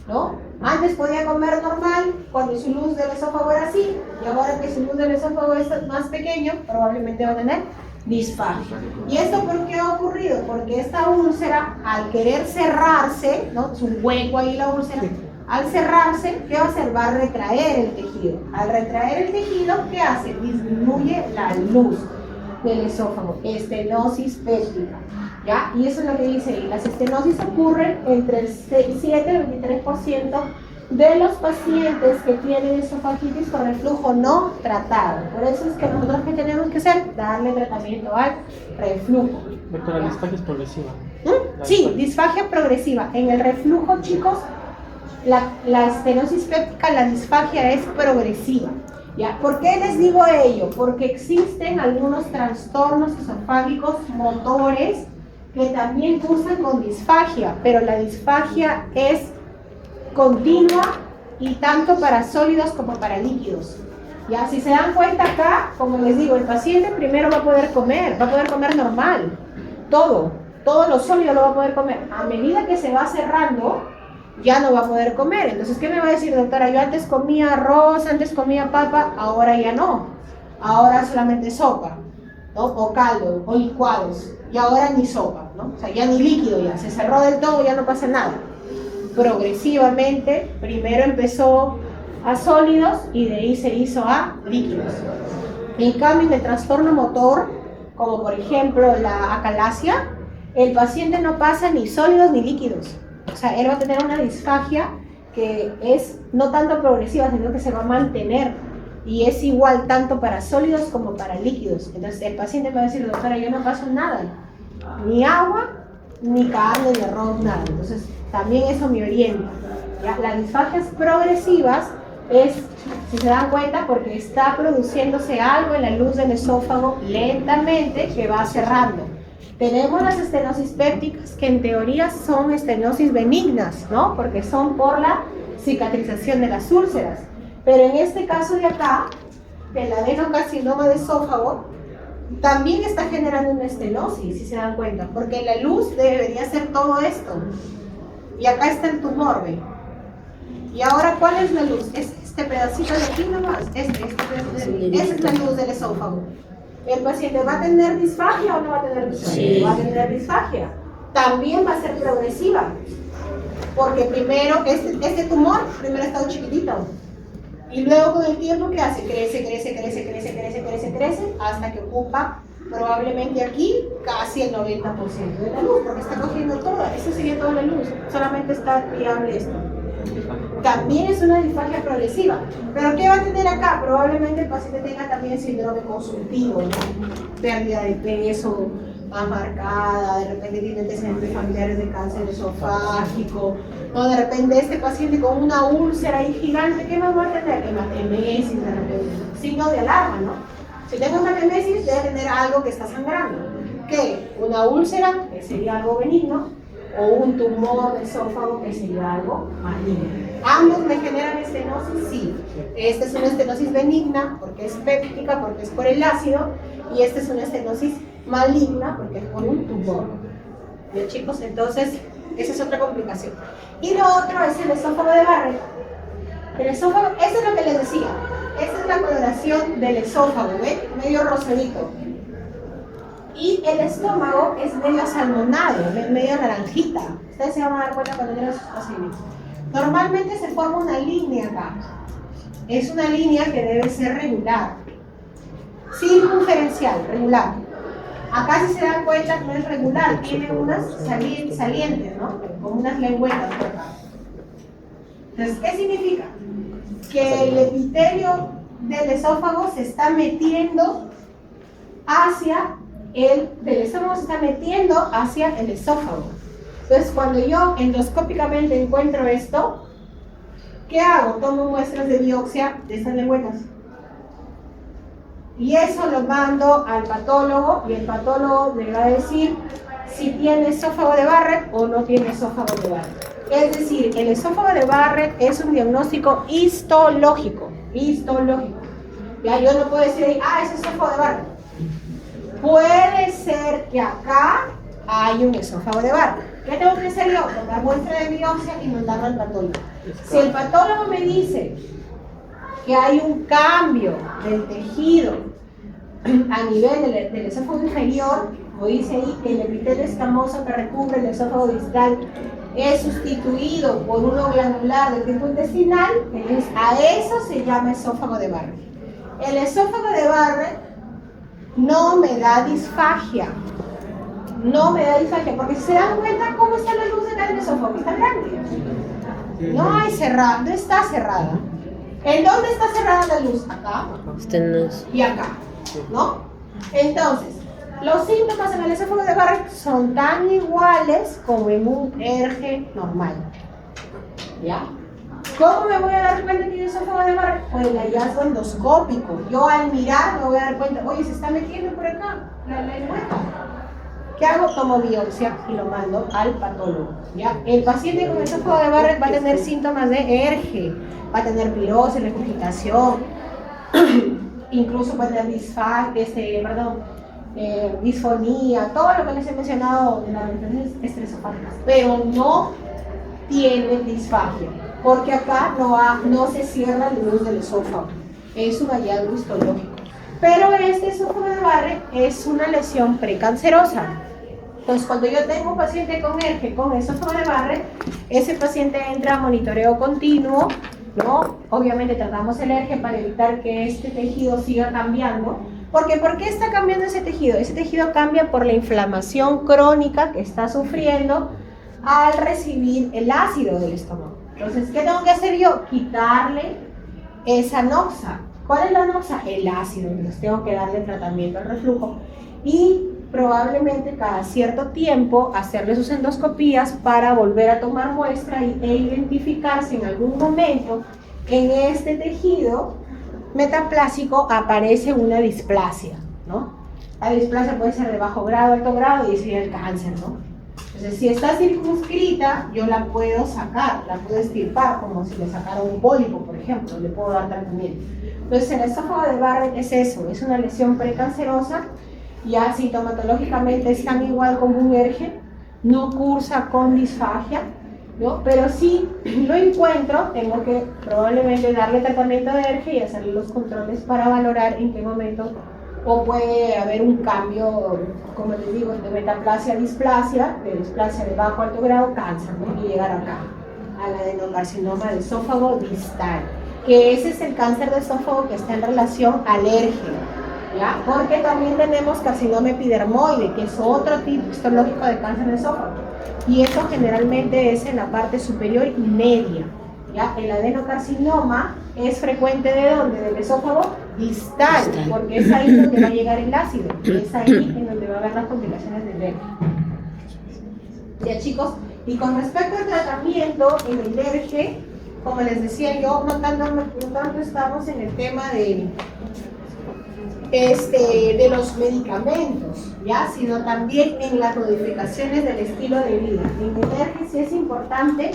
¿no? Antes podía comer normal, cuando su luz del esófago era así, y ahora que su luz del esófago es más pequeño, probablemente va a tener disfagia. ¿Y esto por qué ha ocurrido? Porque esta úlcera, al querer cerrarse, ¿no? Es un hueco ahí la úlcera, al cerrarse, ¿qué va a hacer? Va a retraer el tejido. Al retraer el tejido, ¿qué hace? Disminuye la luz del esófago, estenosis péptica, ¿ya? Y eso es lo que dice ahí, las estenosis ocurren entre el 7 y el 23% de los pacientes que tienen esofagitis con reflujo no tratado. Por eso es que nosotros que tenemos que hacer, darle tratamiento al reflujo. Doctora, la disfagia es progresiva. Sí, disfagia progresiva. En el reflujo, chicos, la estenosis péptica, la disfagia es progresiva. ¿Ya? ¿Por qué les digo ello? Porque existen algunos trastornos esofágicos motores que también cursan con disfagia, pero la disfagia es continua y tanto para sólidos como para líquidos. ¿Ya? Si se dan cuenta acá, como les digo, el paciente primero va a poder comer normal, todo lo sólido lo va a poder comer. A medida que se va cerrando, ya no va a poder comer. Entonces, ¿qué me va a decir, doctora? Yo antes comía arroz, antes comía papa, ahora ya no. Ahora solamente sopa, ¿no? O caldo, o licuados. Y ahora ni sopa, ¿no? O sea, ya ni líquido, ya se cerró del todo, ya no pasa nada. Progresivamente, primero empezó a sólidos y de ahí se hizo a líquidos. En cambio, en el trastorno motor, como por ejemplo la acalasia, el paciente no pasa ni sólidos ni líquidos. O sea, él va a tener una disfagia que es no tanto progresiva, sino que se va a mantener y es igual tanto para sólidos como para líquidos. Entonces el paciente me va a decir, doctora, yo no paso nada, ni agua, ni carne, ni arroz, nada. Entonces también eso me orienta. ¿Ya? Las disfagias progresivas es, si se dan cuenta, porque está produciéndose algo en la luz del esófago lentamente que va cerrando. Tenemos las estenosis pépticas, que en teoría son estenosis benignas, ¿no? Porque son por la cicatrización de las úlceras. Pero en este caso de acá, el adenocarcinoma de esófago, también está generando una estenosis, si se dan cuenta, porque la luz debería ser todo esto. Y acá está el tumor, ¿ve? Y ahora, ¿cuál es la luz? Es este pedacito de aquí nomás, este pedacito de aquí. Esa es la luz del esófago. ¿El paciente va a tener disfagia o no va a tener disfagia? Sí. Va a tener disfagia. También va a ser progresiva. Porque primero, este tumor, primero ha estado chiquitito. Y luego con el tiempo, ¿qué hace? Crece, hasta que ocupa probablemente aquí casi el 90% de la luz, porque está cogiendo toda, eso sería toda la luz, solamente está viable esto. También es una disfagia progresiva, pero ¿qué va a tener acá? Probablemente el paciente tenga también síndrome consultivo, ¿no? Pérdida de peso más marcada, de repente tiene antecedentes familiares de cáncer esofágico, o de repente este paciente con una úlcera ahí gigante, ¿qué más va a tener? Hematemesis, de repente, signo de alarma, ¿no? Si tengo hematemesis, debe tener algo que está sangrando. ¿Qué? Una úlcera, que sería algo benigno, o un tumor de esófago, que sería algo maligno. ¿Ambos me generan estenosis? Sí. Esta es una estenosis benigna, porque es péptica, porque es por el ácido, y esta es una estenosis maligna, porque es por un tumor. ¿Bien, chicos? Entonces, esa es otra complicación. Y lo otro es el esófago de Barrett. El esófago, eso es lo que les decía. Esta es la coloración del esófago, ¿ven? Medio rosadito. Y el estómago es medio salmonado, medio naranjita. Ustedes se van a dar cuenta cuando lleguen a sus pacientes. Normalmente se forma una línea acá. Es una línea que debe ser regular. Circunferencial, regular. Acá si se dan cuenta no es regular, tiene unas salientes, ¿no? Como unas lengüetas por acá. Entonces, ¿qué significa? Que el epitelio del esófago se está metiendo hacia del estómago se está metiendo hacia el esófago. Entonces, cuando yo endoscópicamente encuentro esto, ¿qué hago? Tomo muestras de biopsia de estas lengüetas. Y eso lo mando al patólogo, y el patólogo me va a decir si tiene esófago de Barrett o no tiene esófago de Barrett. Es decir, el esófago de Barrett es un diagnóstico histológico. Histológico. Ya, yo no puedo decir, es esófago de Barrett. Puede ser que acá hay un esófago de Barrett. ¿Qué tengo que hacer yo? Tomar muestra de biopsia y mandarlo al patólogo. Si el patólogo me dice que hay un cambio del tejido a nivel del esófago inferior, como dice ahí, el epitelio escamoso que recubre el esófago distal es sustituido por uno glandular del tipo intestinal, entonces a eso se llama esófago de Barrett. El esófago de Barrett no me da disfagia. No me da disfagia, porque si se dan cuenta cómo está la luz acá del esófago, está grande. No hay cerrada, no está cerrada. ¿En dónde está cerrada la luz? Acá y acá, ¿no? Entonces, los síntomas en el esófago de Barrett son tan iguales como en un ERG normal. ¿Ya? ¿Cómo me voy a dar cuenta que tiene esófago de Barrett? Pues el hallazgo endoscópico. Yo al mirar me voy a dar cuenta, oye, se está metiendo por acá la lengüeta. ¿Qué hago? Tomo biopsia y lo mando al patólogo. ¿Ya? El paciente con esófago de Barrett va a tener síntomas de ERG, va a tener pirosis, regurgitación, incluso puede tener disfonía, todo lo que les he mencionado de las reacciones estresofágicas, pero no tiene disfagia, porque acá no se cierra la luz del esófago, es un hallazgo histológico. Pero este esófago de Barrett es una lesión precancerosa. Entonces, cuando yo tengo un paciente con ERG, con esófago de Barrett, ese paciente entra a monitoreo continuo, ¿no? Obviamente tratamos el ERG para evitar que este tejido siga cambiando. ¿Por qué está cambiando ese tejido? Ese tejido cambia por la inflamación crónica que está sufriendo al recibir el ácido del estómago. Entonces, ¿qué tengo que hacer yo? Quitarle esa noxa. ¿Cuál es la noxa? El ácido. Entonces tengo que darle tratamiento al reflujo y probablemente cada cierto tiempo hacerle sus endoscopías para volver a tomar muestra e identificar si en algún momento en este tejido metaplásico aparece una displasia, ¿no? La displasia puede ser de bajo grado, alto grado y sería el cáncer, ¿no? Entonces, si está circunscrita, yo la puedo sacar, la puedo extirpar, como si le sacara un pólipo, por ejemplo, le puedo dar tratamiento. Entonces, el esófago de Barrett es eso, es una lesión precancerosa, ya sintomatológicamente es tan igual como un ERG, no cursa con disfagia, ¿no? Pero si lo encuentro, tengo que probablemente darle tratamiento de ERG y hacerle los controles para valorar en qué momento o puede haber un cambio, como les digo, de metaplasia a displasia, de displasia de bajo alto grado, cáncer, ¿no? Y llegar acá, al adenocarcinoma del esófago distal, que ese es el cáncer de esófago que está en relación al ERG. ¿ya? Porque también tenemos carcinoma epidermoide, que es otro tipo histológico de cáncer de esófago. Y eso generalmente es en la parte superior y media. ¿Ya? El adenocarcinoma es frecuente ¿de dónde? Del esófago distal, porque es ahí donde va a llegar el ácido, y es ahí en donde va a haber las complicaciones del ERG. Ya chicos, y con respecto al tratamiento en el ERG, como les decía yo, no tanto estamos en el tema de los medicamentos, ¿ya? Sino también en las modificaciones del estilo de vida. En el ERG sí es importante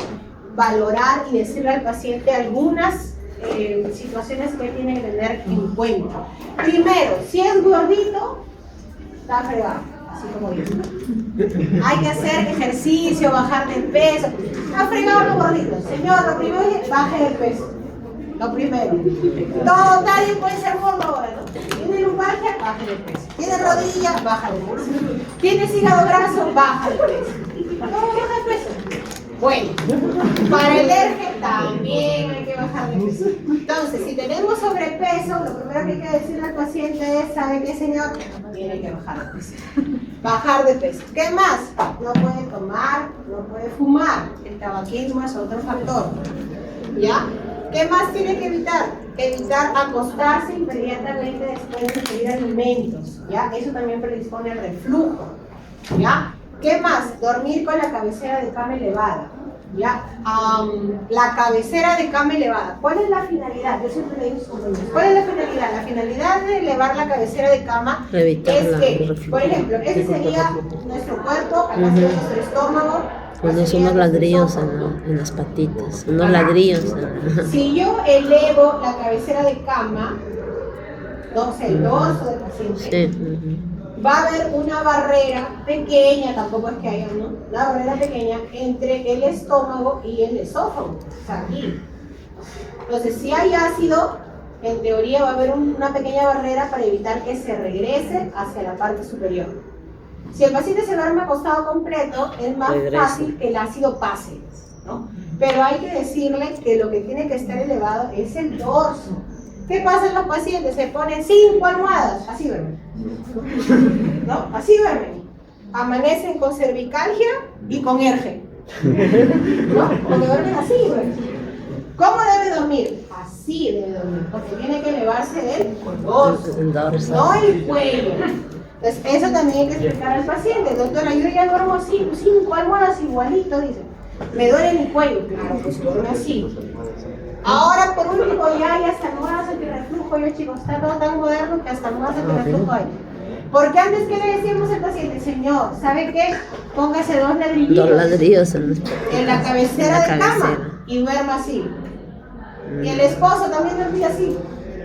valorar y decirle al paciente algunas situaciones que tiene que tener en cuenta. Primero, si es gordito, está fregado, así como dice. Hay que hacer ejercicio, bajar de peso. Está fregado los gorditos. Señor, lo primero es baje de peso. Lo primero. Todo nadie puede ser gordo ahora, ¿no? Tiene lumbalgia, baja de peso. Tiene rodilla, baja de peso. Tiene hígado graso, baja de peso. ¿Cómo baja de peso? Bueno, para el ERG también hay que bajar de peso. Entonces, si tenemos sobrepeso, lo primero que hay que decirle al paciente es, ¿sabe qué, señor? Tiene que bajar de peso. Bajar de peso. ¿Qué más? No puede tomar, no puede fumar. El tabaquismo es otro factor. ¿Ya? ¿Qué más tiene que evitar? Evitar acostarse inmediatamente después de ingerir alimentos. ¿Ya? Eso también predispone al reflujo. ¿Ya? ¿Qué más? Dormir con la cabecera de cama elevada. ¿Ya? La cabecera de cama elevada. ¿Cuál es la finalidad? Yo siempre le digo a sus compañeros, ¿cuál es la finalidad? La finalidad de elevar la cabecera de cama es que, por ejemplo, ese sería nuestro cuerpo, acá sería nuestro estómago. Unos ladrillos en las patitas, unos ladrillos. Si yo elevo la cabecera de cama, entonces el dorso del paciente, Sí. va a haber una barrera pequeña, tampoco es que haya, ¿no? Una barrera pequeña entre el estómago y el esófago, o sea, aquí. Entonces, si hay ácido, en teoría va a haber una pequeña barrera para evitar que se regrese hacia la parte superior. Si el paciente se duerme acostado completo, es más fácil que el ácido pase, ¿no? Pero hay que decirle que lo que tiene que estar elevado es el dorso. ¿Qué pasa en los pacientes? Se ponen 5 almohadas, así duermen. ¿No? Así duermen. Amanecen con cervicalgia y con ERG. ¿No? Porque duermen así, duermen. ¿Cómo debe dormir? Así debe dormir, porque tiene que elevarse el dorso, no el cuello. Entonces, eso también hay que explicar al paciente. Doctora, yo ya duermo así, 5 almohadas igualito, dice. Me duele mi cuello. Claro, pues duerme así. Ahora, por último, ya hay hasta almohadas antirreflujo, yo chicos, está todo tan moderno que hasta almohadas antirreflujo hay. Porque antes, ¿qué le decíamos al paciente? Señor, ¿sabe qué? Póngase 2 ladrillitos. 2 ladrillos en la cabecera de cama y duerma así. Y el esposo también duerme así.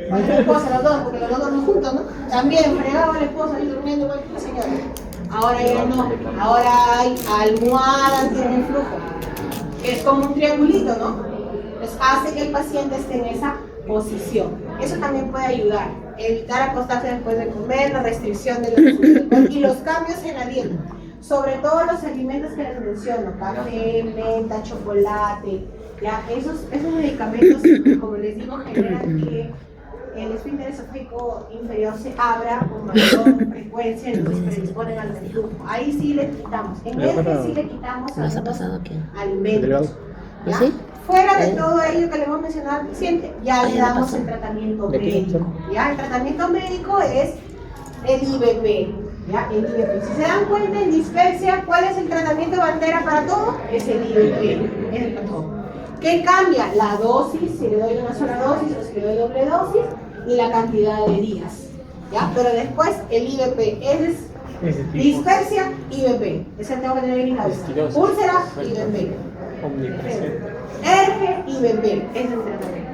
El esposo, los dos, porque los dos duermen juntos, ¿no? También fregaba el esposo ahí durmiendo igual que la señora. Ahora ya no, ahora hay almohada antirreflujo. Es como un triangulito, ¿no? Pues hace que el paciente esté en esa posición. Eso también puede ayudar. Evitar acostarse después de comer, la restricción de los y los cambios en la dieta. Sobre todo los alimentos que les menciono, café, menta, chocolate, ya, esos medicamentos, como les digo, generan que el esfínter esofágico inferior se abra con mayor frecuencia y nos predisponen al reflujo. Ahí sí le quitamos. En este sí le quitamos alimentos. ¿Ya? ¿Sí? Fuera de todo ello que le hemos mencionado al paciente, ya le damos el tratamiento médico. ¿Ya? El tratamiento médico es el IVP. ¿Ya? El IVP. Si se dan cuenta en dispepsia, ¿cuál es el tratamiento bandera para todo? Es el IVP. Es el todo. ¿Qué cambia? La dosis, si le doy una sola dosis o si le doy doble dosis, y la cantidad de días. ¿Ya? Pero después el IVP es dispepsia, IVP. Ese tengo que tener en mi cabeza. Úlcera, IVP. ERG, IVP. Es el tratamiento.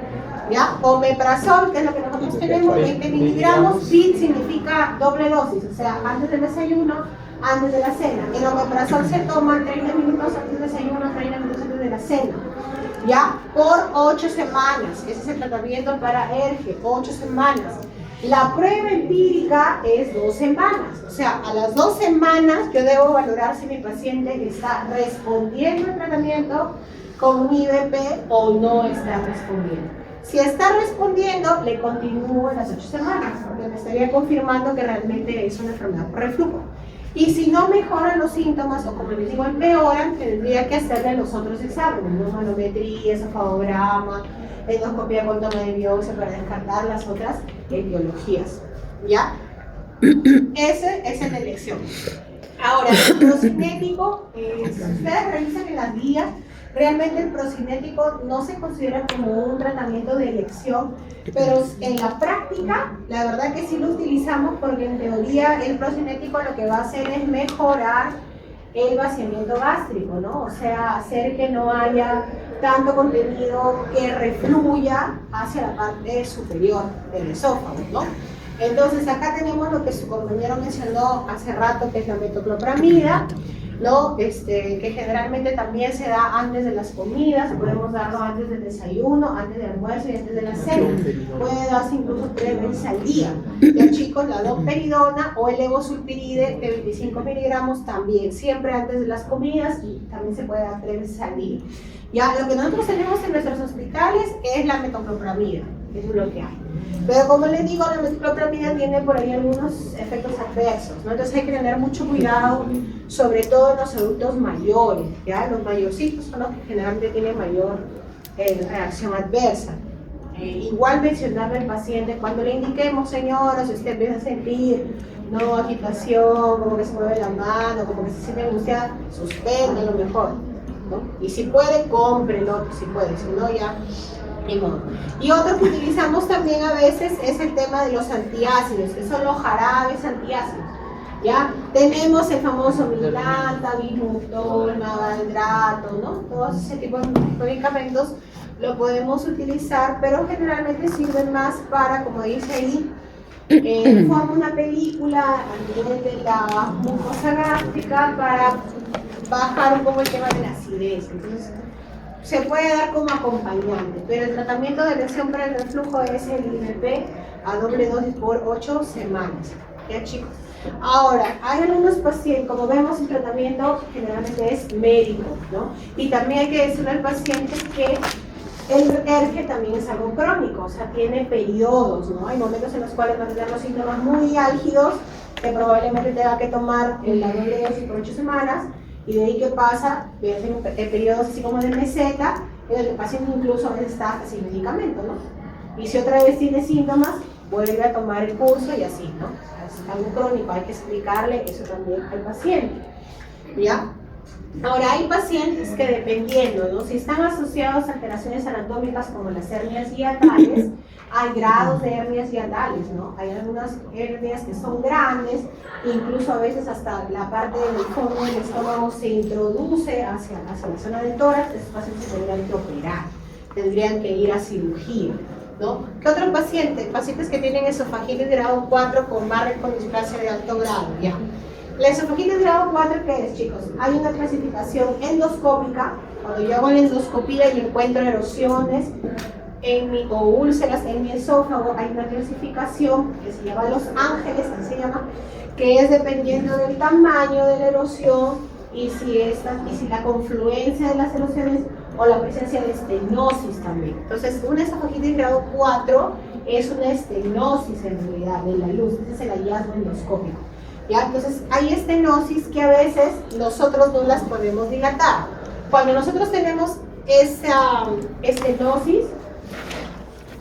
¿Ya? Omeprazol, que es lo que nosotros tenemos, 20 miligramos. FIT significa doble dosis, o sea, antes del desayuno, antes de la cena. El omeprazol se toma 30 minutos antes del desayuno, 30 minutos antes de la cena. ¿Ya? Por 8 semanas. Ese es el tratamiento para ERG, 8 semanas. La prueba empírica es 2 semanas. O sea, a las 2 semanas yo debo valorar si mi paciente está respondiendo al tratamiento con un IVP o no está respondiendo. Si está respondiendo, le continúo en las 8 semanas, porque me estaría confirmando que realmente es una enfermedad por reflujo. Y si no mejoran los síntomas, o como les digo, empeoran, tendría que hacerle los otros exámenes, ¿no? Manometría, esofagograma, endoscopia con toma de biopsia para descartar las otras etiologías, ¿ya? Ese es en la elección. Ahora, el procinético, si ustedes revisan en las guías, realmente el procinético no se considera como un tratamiento de elección, pero en la práctica, la verdad que sí lo utilizamos porque en teoría el procinético lo que va a hacer es mejorar el vaciamiento gástrico, ¿no? O sea, hacer que no haya tanto contenido que refluya hacia la parte superior del esófago, ¿no? Entonces acá tenemos lo que su compañero mencionó hace rato, que es la metoclopramida, ¿no? Que generalmente también se da antes de las comidas, podemos darlo antes del desayuno, antes del almuerzo y antes de la cena. Puede darse incluso 3 veces al día. Ya chicos, la domperidona o el levosulpiride de 25 miligramos también, siempre antes de las comidas y también se puede dar 3 veces al día. Ya, lo que nosotros tenemos en nuestros hospitales es la metoclopramida, eso es lo que hay. Pero como les digo, la metoclopramida tiene por ahí algunos efectos adversos, ¿no? Entonces hay que tener mucho cuidado, sobre todo en los adultos mayores, ¿ya? Los mayorcitos son los que generalmente tienen mayor reacción adversa. Igual mencionarle al paciente, cuando le indiquemos, señora, si usted empieza a sentir agitación, como que se mueve la mano, como que se siente angustiada, suspende lo mejor, ¿no? Y si puede, cómprelo, si puede, si no ya, ni modo. Y otro que utilizamos también a veces es el tema de los antiácidos, que son los jarabes antiácidos. ¿Ya? Tenemos el famoso Milanta, Bismutol, Navaldrato, ¿no? Todos ese tipo de medicamentos lo podemos utilizar, pero generalmente sirven más para, como dice ahí, forma una película a nivel de la mucosa gástrica para bajar un poco el tema de la acidez. Entonces, se puede dar como acompañante, pero el tratamiento de elección para el reflujo es el INP a doble dosis por 8 semanas. ¿Ya, chicos? Ahora, hay algunos pacientes, como vemos, el tratamiento generalmente es médico, ¿no? Y también hay que decirle al paciente que el ERGE también es algo crónico, o sea, tiene periodos, ¿no? Hay momentos en los cuales va a tener los síntomas muy álgidos, que probablemente tenga que tomar la doble dosis por 8 semanas, y de ahí que pasa, vienen periodos así como de meseta, en el que el paciente incluso a veces está sin medicamento, ¿no? Y si otra vez tiene síntomas, vuelve a tomar el curso y así, ¿no? Es algo crónico, hay que explicarle eso también al paciente, ¿ya? Ahora, hay pacientes que dependiendo, ¿no? Si están asociados a alteraciones anatómicas como las hernias hiatales, hay grados de hernias hiatales, ¿no? Hay algunas hernias que son grandes, incluso a veces hasta la parte del fondo del estómago se introduce hacia la zona del tórax. Esos pacientes tendrían que operar, tendrían que ir a cirugía, ¿no? ¿Qué otro paciente? Pacientes que tienen esofagitis de grado 4 con Barrett con displasia de alto grado, ¿ya? La esofagitis de grado 4, ¿qué es, chicos? Hay una clasificación endoscópica, cuando yo hago la endoscopía y encuentro erosiones o úlceras en mi esófago, hay una clasificación que se llama Los Ángeles, así se llama, que es dependiendo del tamaño de la erosión y si la confluencia de las erosiones o la presencia de estenosis también. Entonces, una esofagitis de grado 4 es una estenosis en realidad de la luz, ese es el hallazgo endoscópico. ¿Ya? Entonces, hay estenosis que a veces nosotros no las podemos dilatar. Cuando nosotros tenemos esa estenosis,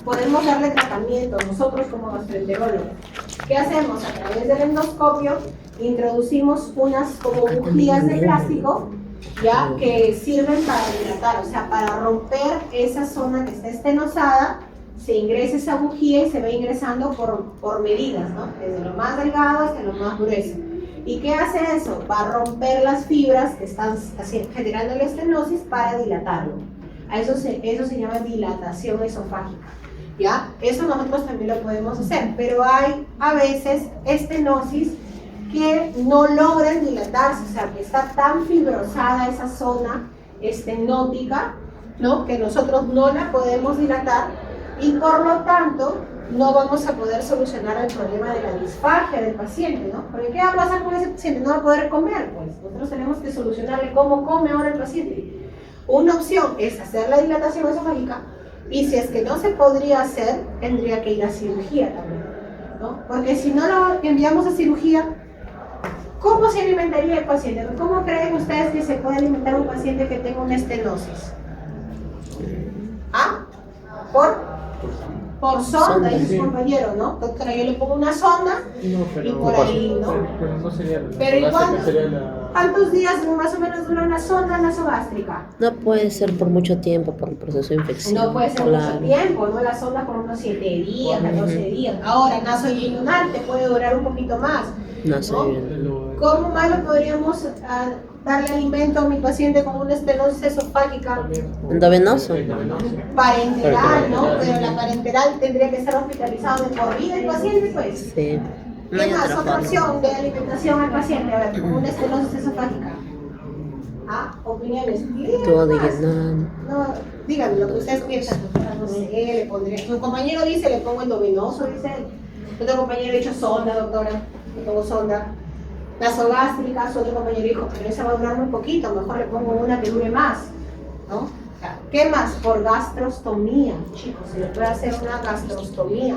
podemos darle tratamiento nosotros como gastroenterólogos. ¿Qué hacemos? A través del endoscopio introducimos unas como bujías de plástico, ¿ya? Que sirven para dilatar, o sea, para romper esa zona que está estenosada. Se ingresa esa bujía y se va ingresando por medidas, ¿no? Desde lo más delgado hasta lo más grueso. ¿Y qué hace eso? Va a romper las fibras que están generando la estenosis para dilatarlo. Eso se llama dilatación esofágica, ¿ya? Eso nosotros también lo podemos hacer, pero hay a veces estenosis que no logran dilatarse, o sea, que está tan fibrosada esa zona estenótica, ¿no? Que nosotros no la podemos dilatar. Y por lo tanto, no vamos a poder solucionar el problema de la disfagia del paciente, ¿no? Porque ¿qué va a pasar con ese paciente? No va a poder comer, pues. Nosotros tenemos que solucionarle cómo come ahora el paciente. Una opción es hacer la dilatación esofágica, Y si es que no se podría hacer, tendría que ir a cirugía también, ¿no? Porque si no lo enviamos a cirugía, ¿cómo se alimentaría el paciente? ¿Cómo creen ustedes que se puede alimentar un paciente que tenga una estenosis? ¿Ah? Por sonda, dice su compañero, ¿no? Doctora, yo le pongo una sonda No, pero, y por ahí, ¿no? pero no sería la Pero igual, sería la... ¿cuántos días más o menos dura una sonda nasogástrica? No puede ser por mucho tiempo por el proceso de infección. No puede ser Claro. mucho tiempo, ¿no? La sonda por unos 7 días, 14 días. Ahora, nasoyeyunal te puede durar un poquito más. No sé ¿no? bien. ¿Cómo más le podríamos darle alimento a mi paciente con una estenosis esofágica? Endovenoso. Parenteral, ¿no? Pero la parenteral tendría que estar hospitalizado de por vida el paciente, pues. Sí. No ¿Qué hay más? otra Otra forma. opción de alimentación al paciente, a ver, con una estenosis esofágica. Ah, opiniones. Tubo de Díganme más. Vietnam. No, díganme lo que ustedes piensan, doctora, no sé, le pondría. Su compañero dice, le pongo endovenoso, dice él. Otro compañero ha dicho sonda, doctora, le pongo sonda. Nasogástrica, su otro compañero dijo, pero esa va a durar muy poquito, mejor le pongo una que dure más, ¿no? ¿Qué más? Por gastrostomía, chicos, se le puede hacer una gastrostomía.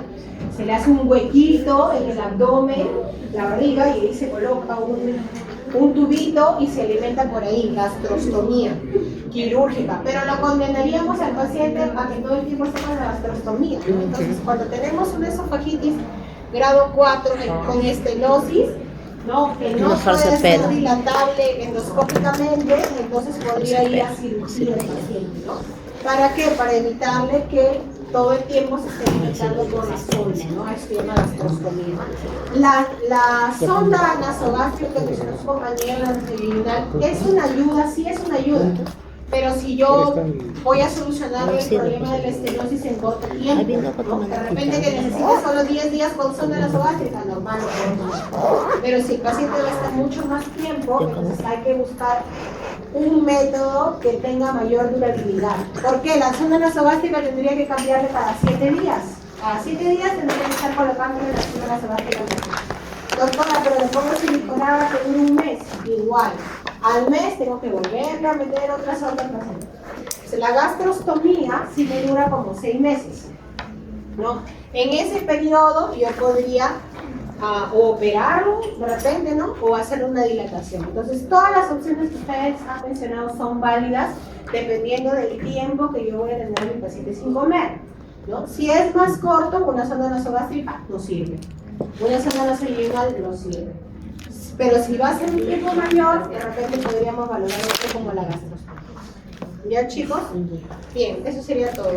Se le hace un huequito en el abdomen, la barriga, y ahí se coloca un tubito y se alimenta por ahí, gastrostomía quirúrgica. Pero lo condenaríamos al paciente a que todo el tiempo se haga la gastrostomía, ¿no? Entonces, cuando tenemos una esofagitis grado 4 con estenosis, ¿no? Que no Mejor se puede ser opera. dilatable endoscópicamente, entonces podría ir a cirugía el paciente, ¿no? ¿Para qué? Para evitarle que todo el tiempo se esté alimentando por la sonda, ¿no? Eso se llama gastrostomía. La sonda nasogástrica que mencionó su compañera nasoyeyunal es una ayuda, sí es una ayuda. Pero si yo voy a solucionarle el problema de la estenosis en corto tiempo, ¿no? De repente que necesite solo 10 días con sonda nasogástrica, normal. Pero si el paciente va a estar mucho más tiempo, entonces hay que buscar un método que tenga mayor durabilidad. ¿Por qué? La sonda nasogástrica tendría que cambiarle cada 7 días. Cada 7 días tendría que estar colocándole la sonda nasogástrica. Doctora, pero le pongo siliconada que dure un mes, igual. Al mes tengo que volverle a meter otra sonda al paciente. Entonces, la gastrostomía sí me dura como 6 meses, ¿no? En ese periodo yo podría o operarlo de repente, ¿no? O hacer una dilatación. Entonces, todas las opciones que ustedes han mencionado son válidas dependiendo del tiempo que yo voy a tener a mi paciente sin comer, ¿no? Si es más corto, una sonda nasogástrica no sirve. Una sonda nasoyeyunal no sirve. Pero si va a ser un tiempo mayor, de repente podríamos valorar otro como la gastrostomía. ¿Ya, chicos? Bien, eso sería todo.